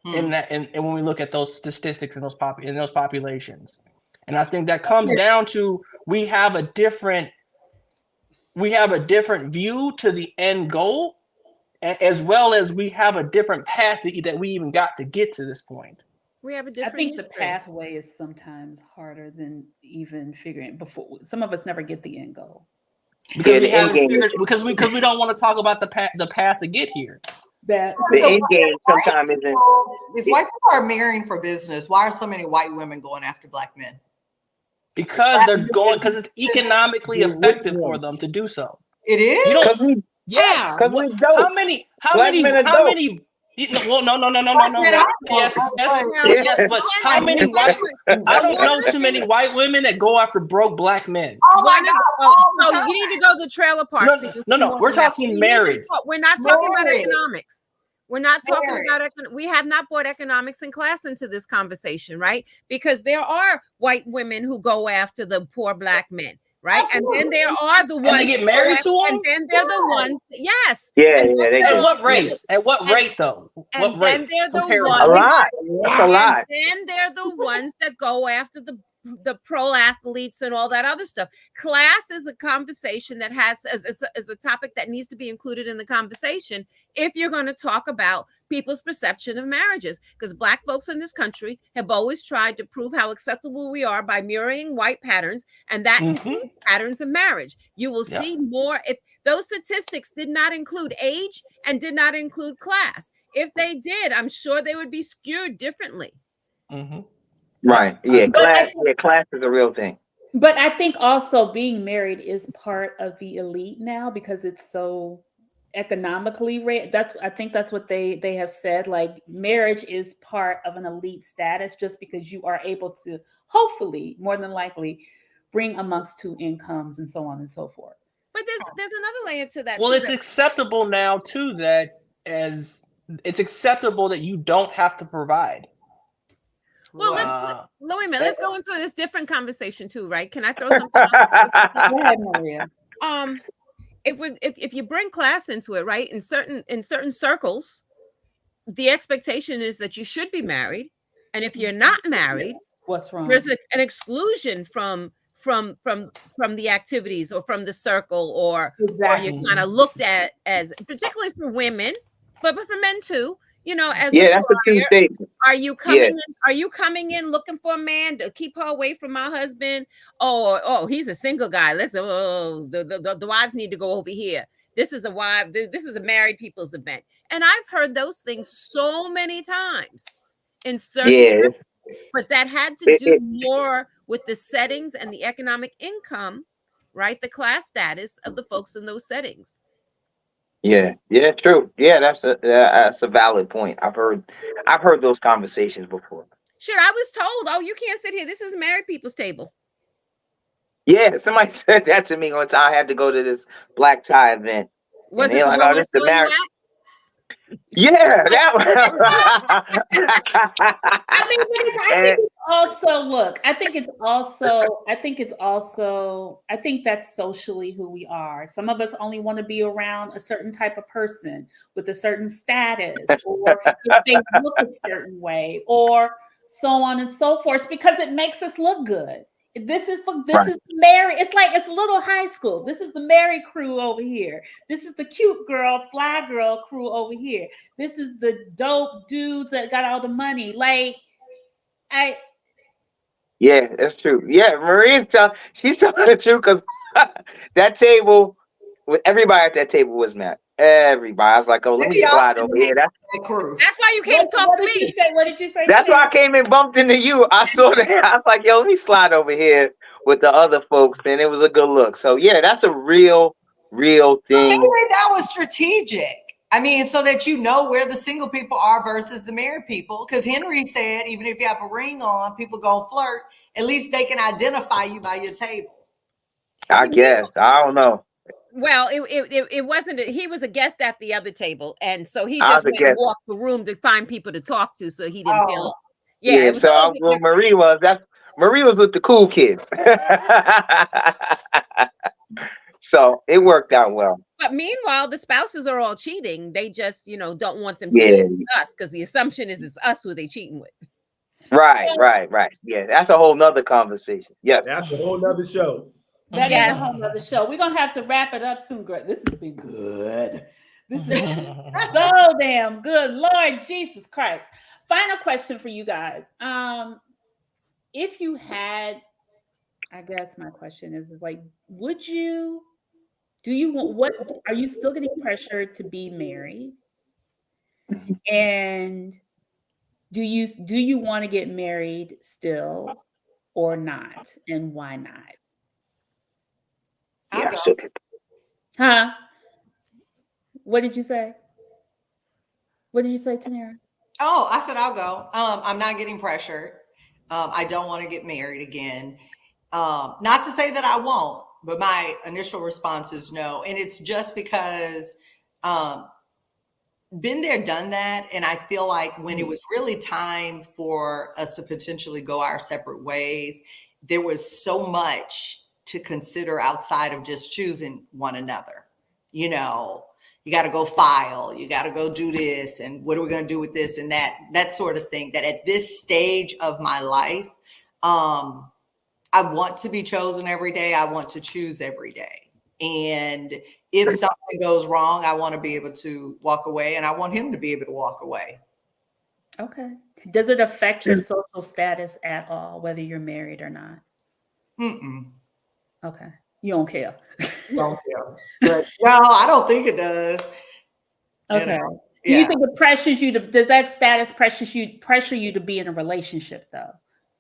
in that? And when we look at those statistics in those populations, and I think that comes down to we have a different view to the end goal, as well as we have a different path that we even got to get to this point. We have a different. I think history. the pathway is sometimes harder than even figuring before. Some of us never get the end goal because we haven't figured, because we don't want to talk about the path to get here. The end game sometimes isn't. If white people are marrying for business, why are so many white women going after Black men? Because because it's economically effective for them to do so. It is. Yes. Because we don't. How many? Well, no. Yes. But how many white? I don't know too many white women that go after broke Black men. Oh my God! So you need to go to the trailer park. No. We're talking marriage. We're not talking about economics. We're not talking about we have not brought economics in class into this conversation, right? Because there are white women who go after the poor Black men. Right. Absolutely. And then there are the ones and they get married to them. And then they're the ones. Yes. At what rate? At what rate though? What rate? And they're the ones. A lot. That's a lot. And then they're the ones that go after the the pro athletes and all that other stuff. Class is a conversation that has as a topic that needs to be included in the conversation if you're going to talk about people's perception of marriages, because Black folks in this country have always tried to prove how acceptable we are by mirroring white patterns, and that includes patterns of marriage. You will see more if those statistics did not include age and did not include class. If they did, I'm sure they would be skewed differently. Right. Yeah. Class is a real thing. But I think also being married is part of the elite now because it's so economically rare. I think that's what they have said. Like marriage is part of an elite status just because you are able to hopefully, more than likely, bring amongst two incomes and so on and so forth. But there's another layer to that. Well, too, it's acceptable now too it's acceptable that you don't have to provide. Well, wait a minute. Let's go into this different conversation too, right? Can I throw something else? Go ahead, Maria. If you bring class into it, right? In certain circles, the expectation is that you should be married, and if you're not married, what's wrong? There's an exclusion from the activities or from the circle, or you're kind of looked at as, particularly for women, but for men too. You know, as that's a true statement. Are you coming in? Are you coming in looking for a man to keep her away from my husband? Oh, he's a single guy. The wives need to go over here. This is a wife. This is a married people's event, and I've heard those things so many times in certain. But that had to do more with the settings and the economic income, right? The class status of the folks in those settings. Yeah, true. Yeah, that's a valid point. I've heard those conversations before. Sure, I was told, you can't sit here. This is married people's table. Yeah, somebody said that to me one time. I had to go to this black tie event. Was it like, oh, this is married? Yeah, that one. I mean, I think it's also, look, I think that's socially who we are. Some of us only want to be around a certain type of person with a certain status, or if they look a certain way, or so on and so forth, because it makes us look good. This is the married. It's like it's a little high school. This is the married crew over here. This is the cute girl, fly girl crew over here. This is the dope dudes that got all the money. Yeah, that's true. Yeah, she's telling the truth, because that table, with everybody at that table was mad. Everybody. I was like, oh, let me slide over here. That's why you came to talk to me. What did you say? That's why I came and bumped into you. I saw that. I was like, yo, let me slide over here with the other folks. And it was a good look. So yeah, that's a real thing. Anyway, that was strategic. I mean, so that you know where the single people are versus the married people. Because Henry said, even if you have a ring on, people gonna flirt. At least they can identify you by your table. I guess. I don't know. Well, it wasn't. He was a guest at the other table, and so he just went and walked the room to find people to talk to, so he didn't feel. Yeah, so I was where Marie was. Marie was with the cool kids. So it worked out well. But meanwhile, the spouses are all cheating. They just, don't want them to cheat with us, because the assumption is it's us who they cheating with. Right. Yeah, that's a whole nother conversation. Yes, that's a whole nother show. That is a whole other show. We're gonna have to wrap it up soon. This has been good. This is so damn good. Lord Jesus Christ. Final question for you guys. If you had, I guess my question is like, are you still getting pressured to be married? And do you want to get married still or not? And why not? Yeah, huh? What did you say? What did you say, Tanera? Oh, I said I'll go. I'm not getting pressured. I don't want to get married again. Not to say that I won't, but my initial response is no. And it's just because been there, done that. And I feel like when it was really time for us to potentially go our separate ways, there was so much to consider outside of just choosing one another. You got to go file, you got to go do this, and what are we going to do with this and that sort of thing, that at this stage of my life, I want to be chosen every day. I want to choose every day. And if something goes wrong, I want to be able to walk away, and I want him to be able to walk away. Okay. Does it affect your social status at all, whether you're married or not? Mm-mm. Okay. You don't care. Don't care. But no, I don't think it does. Okay. You know? Do you think it pressures you to, does that status pressure you to be in a relationship though?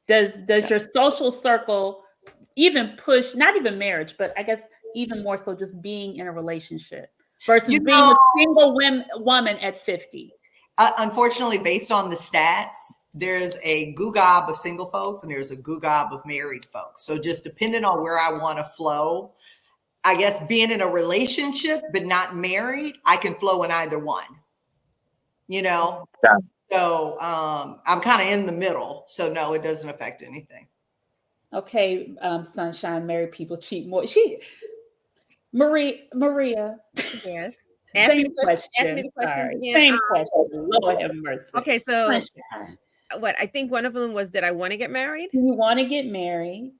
Does your social circle even push, not even marriage, but I guess even more so just being in a relationship versus being a single woman at 50? Unfortunately, based on the stats, there's a googob of single folks and there's a googob of married folks. So just depending on where I want to flow, I guess being in a relationship but not married, I can flow in either one. You know? Yeah. So I'm kind of in the middle. So no, it doesn't affect anything. Okay, Sunshine, married people cheat more. Maria. Yes. Ask me the questions Sorry. again. Same question. Lord have mercy. Okay, so Sunshine. what I think one of them was, did I want to get married? Do you want to get married?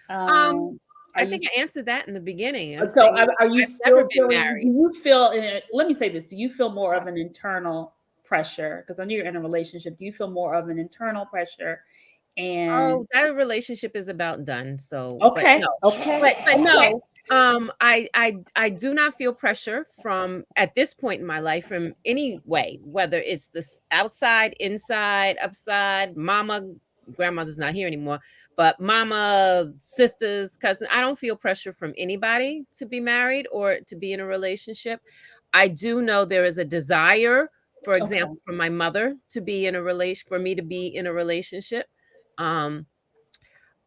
I think I answered that in the beginning. So are you still never been feeling, married. do you feel, let me say this, do you feel more of an internal pressure? Because I know you're in a relationship. Do you feel more of an internal pressure? And that relationship is about done. So okay, but no. I do not feel pressure from at this point in my life from any way, whether it's this outside, inside, upside, mama, grandmother's not here anymore, but mama, sisters, cousin. I don't feel pressure from anybody to be married or to be in a relationship. I do know there is a desire, for example, from my mother to be in a relation, for me to be in a relationship.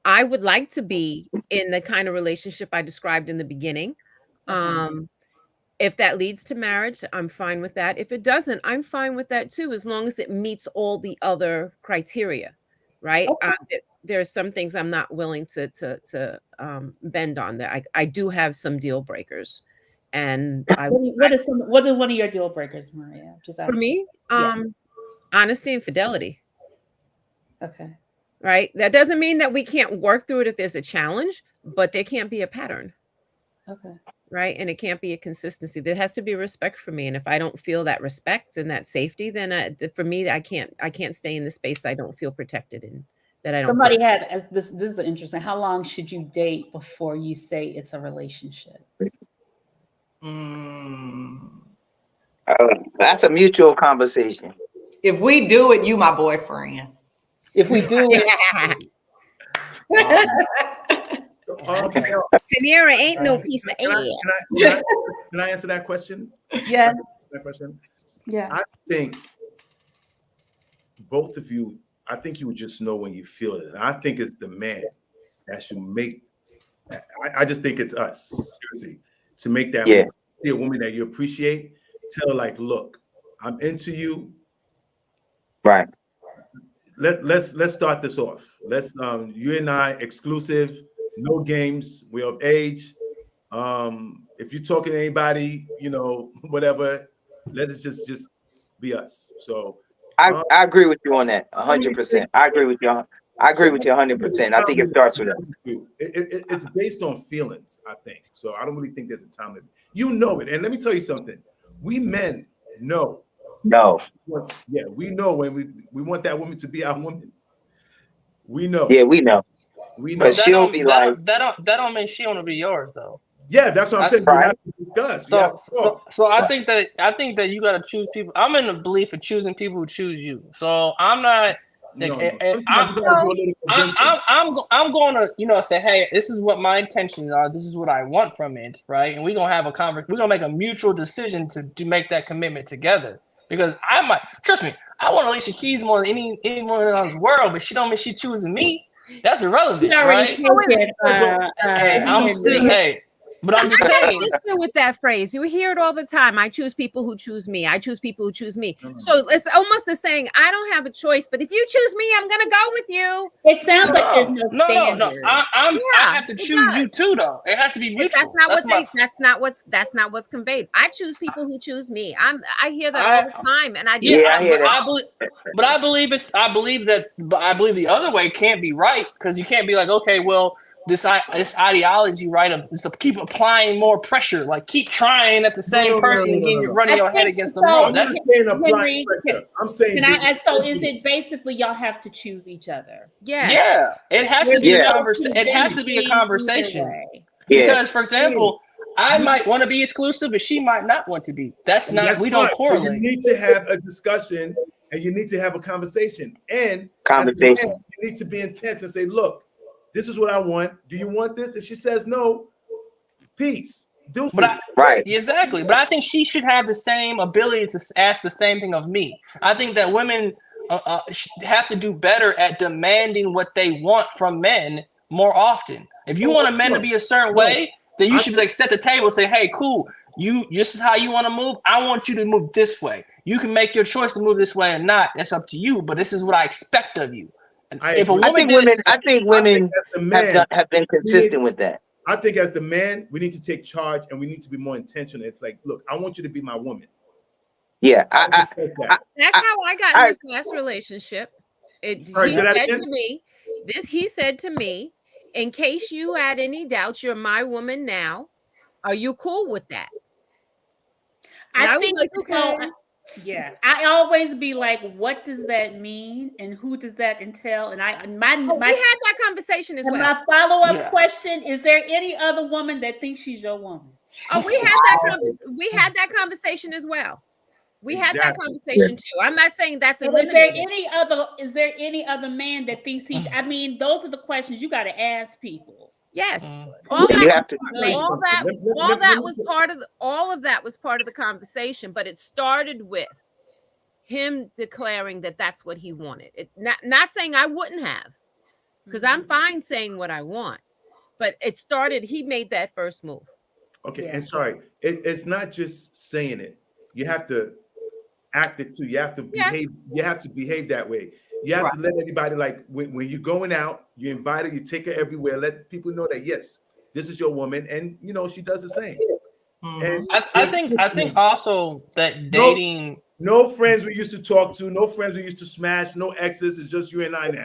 I would like to be in the kind of relationship I described in the beginning. If that leads to marriage, I'm fine with that. If it doesn't, I'm fine with that too, as long as it meets all the other criteria, right? There are some things I'm not willing to bend on. That I do have some deal breakers, and what is one of your deal breakers, Maria? For me, honesty and fidelity. Okay. Right. That doesn't mean that we can't work through it if there's a challenge, but there can't be a pattern. Okay. Right. And it can't be a consistency. There has to be respect for me. And if I don't feel that respect and that safety, then for me, I can't stay in the space I don't feel protected in. That I don't. Somebody had this is interesting. How long should you date before you say it's a relationship? That's a mutual conversation. If we do it, you my boyfriend. If we do it. Tanira ain't no piece of ass. Can I answer that question? Yeah. That question? Yeah. I think both of you, I think you would just know when you feel it. And I think it's the man that should make, I just think it's us, seriously, to make that a woman that you appreciate, tell her like, look, I'm into you. Right. Let's start this off. Let's you and I exclusive, no games. We're of age. If you're talking to anybody, whatever, let it just be us. So I agree with you on that 100%. I agree with you. I agree with you 100%. I think it starts with us. It's based on feelings, I think. So I don't really think there's a time limit. You know it. And let me tell you something. We men know. No. Yeah, we know when we want that woman to be our woman. We know. Yeah, we know. We know. But that don't mean she want to be yours though. Yeah, that's what I'm saying. Right. We have to discuss. So I think that you got to choose people. I'm in the belief of choosing people who choose you. So I'm not. I'm going to say, hey, this is what my intentions are. This is what I want from it, right? And we're gonna have a conversation. We're gonna make a mutual decision to make that commitment together. Because I might trust me, I want Alicia Keys more than anyone in the world, but she don't mean she choosing me. That's irrelevant, right? I'm still but I'm just saying. Issue with that phrase. You hear it all the time. I choose people who choose me. I choose people who choose me. So it's almost the saying, I don't have a choice, but if you choose me, I'm gonna go with you. It sounds like there's no standard. No. I have to choose you too, though. It has to be mutual. That's not what's conveyed. I choose people who choose me. I hear that all the time, and I believe the other way can't be right, because you can't be like, okay, well, this ideology, right, of just to keep applying more pressure, like keep trying at the same person and getting running your head against the wall. I'm not saying applying pressure. I'm saying. So is it basically y'all have to choose each other? Yeah, it has to be a conversation. It has to be a conversation. Because, for example, I might want to be exclusive, but she might not want to be. That's not. We don't correlate. You need to have a discussion, and you need to have a conversation. And conversation. You need to be intense and say, "Look, this is what I want. Do you want this?" If she says no, peace. Right. Exactly. But I think she should have the same ability to ask the same thing of me. I think that women have to do better at demanding what they want from men more often. If you want a man to be a certain way, then you should be like set the table and say, hey, cool, this is how you want to move. I want you to move this way. You can make your choice to move this way or not. That's up to you. But this is what I expect of you. I think women have been consistent with that. I think as the man, we need to take charge and we need to be more intentional. It's like, look, I want you to be my woman. Yeah, that's how I got in this last relationship. He said to me, in case you had any doubts, you're my woman now. Are you cool with that? I think like, okay. Yeah, I always be like, what does that mean and who does that entail? And we had that conversation as well. My follow-up question, is there any other woman that thinks she's your woman? Oh, we had that conversation as well. We had that conversation too. I'm not saying that's eliminated. Is there any other man that thinks he? I mean, those are the questions you got to ask people. Yes, all of that was part of the conversation, but it started with him declaring that that's what he wanted. Not saying I wouldn't have, because I'm fine saying what I want, but it started. He made that first move. Okay, and sorry, it's not just saying it. You have to act it too. You have to behave. You have to behave that way. You have to let everybody, like when you're going out, you invite her, you take her everywhere. Let people know that yes, this is your woman, and she does the same. And I think also that dating. No friends we used to talk to, no friends we used to smash, no exes. It's just you and I now.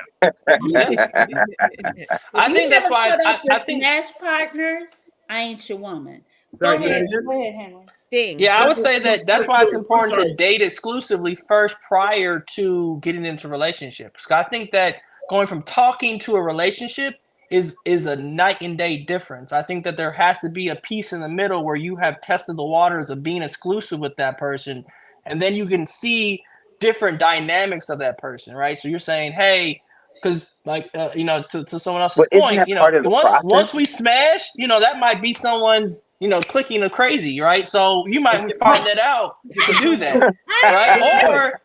I think that's why I think smash partners. I ain't your woman. Go ahead, Henry. Yeah, I would say that's why it's important to date exclusively first prior to getting into relationships. I think that going from talking to a relationship is a night and day difference. I think that there has to be a piece in the middle where you have tested the waters of being exclusive with that person, and then you can see different dynamics of that person, right? So you're saying, hey, because to someone else's point, once we smash, that might be someone's, clicking or crazy, right? So you might find that out to do that, right? Or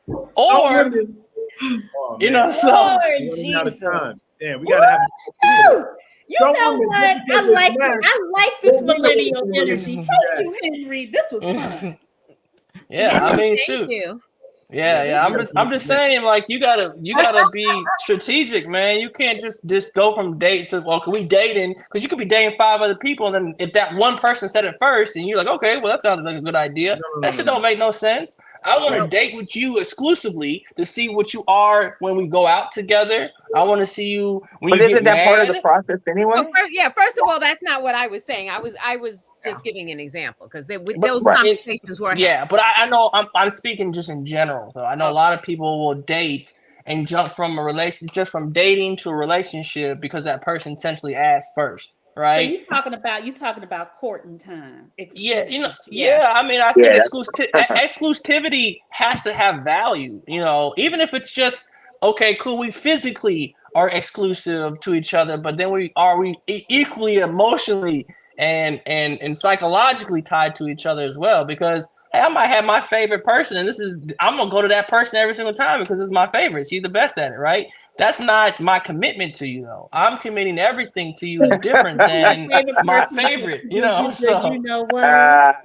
so out of time. Damn, we gotta have. You know what? I like this millennial energy. Thank you, Henry. This was fun. Yeah, I mean, shoot. Yeah. I'm just saying, like, you gotta be strategic, man. You can't just go from date to, well, can we dating? Because you could be dating 5 other people, and then if that one person said it first, and you're like, okay, well, that sounds like a good idea. That shit don't make no sense. I want to date with you exclusively to see what you are when we go out together. I want to see you when you get mad. But isn't that part of the process anyway? First of all, that's not what I was saying. I was just giving an example because those conversations were. Yeah, but I know I'm speaking just in general. So I know a lot of people will date and jump from a relationship, just from dating to a relationship because that person essentially asked first. Right. So you're talking about courting time. Yeah. I mean, I think exclusivity has to have value. Even if it's just okay, cool. We physically are exclusive to each other, but then we equally emotionally and psychologically tied to each other as well? Because hey, I might have my favorite person, and I'm gonna go to that person every single time because it's my favorite. She's the best at it, right? That's not my commitment to you, though. I'm committing everything to you is different than my favorite. So you know what?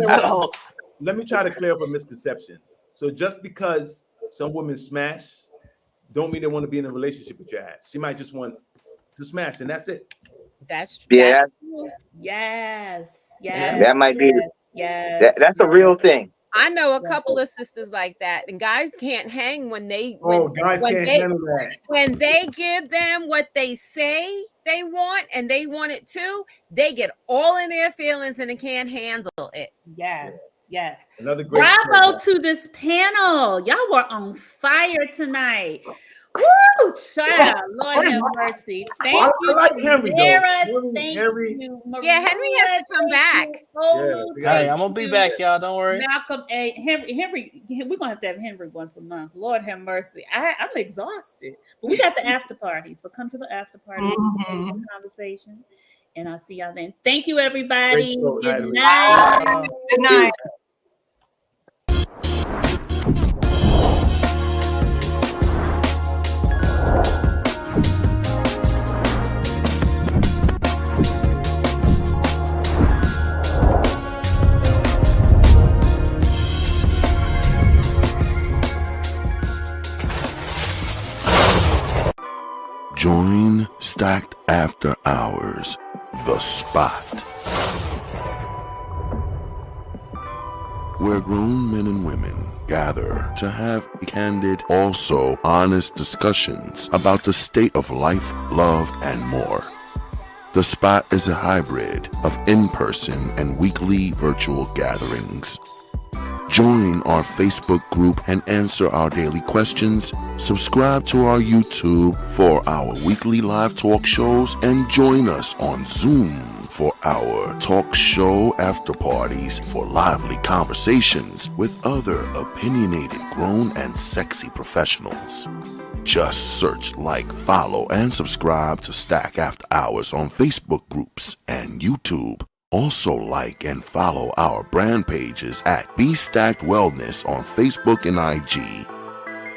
So let me try to clear up a misconception. So just because some women smash, don't mean they want to be in a relationship with your ass. She might just want to smash, and that's it. That's Yes. That might be. That's a real thing. I know a couple of sisters like that, and guys can't hang when they guys can't handle that. When they give them what they say they want and they want it too, they get all in their feelings and they can't handle it. Yes. Yes. Another great Bravo show. to this panel. Y'all were on fire tonight. Woo, child. Lord have mercy. Thank you, I like Henry, though. Sarah. Henry- Thank Henry- you, Maria. Yeah, Henry has to come Thank back. you, Olu. Yeah, we Hey, gotta- I'm gonna be back, y'all. Don't worry. Malcolm, Henry, we're gonna have to have Henry once a month. Lord have mercy. I'm exhausted, but we got the after party, so come to the after party Mhm. conversation, and I'll see y'all then. Thank you, everybody. Great show, Good Natalie. night. Good night. Join Stacked After Hours, The Spot, where grown men and women gather to have candid, also honest discussions about the state of life, love, and more. The Spot is a hybrid of in-person and weekly virtual gatherings. Join our Facebook group and answer our daily questions. Subscribe to our YouTube for our weekly live talk shows and join us on Zoom for our talk show after parties for lively conversations with other opinionated, grown and sexy professionals. Just search, like, follow, and subscribe to Stack After Hours on Facebook groups and YouTube. Also like and follow our brand pages at Be Stacked Wellness on Facebook and IG.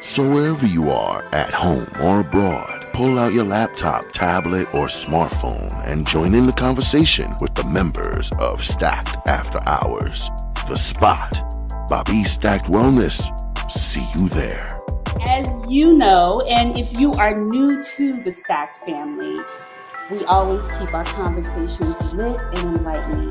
So wherever you are, at home or abroad, pull out your laptop, tablet, or smartphone and join in the conversation with the members of Stacked After Hours. The Spot by Be Stacked Wellness. See you there. As you know, and if you are new to the Stacked family, we always keep our conversations lit and enlightening.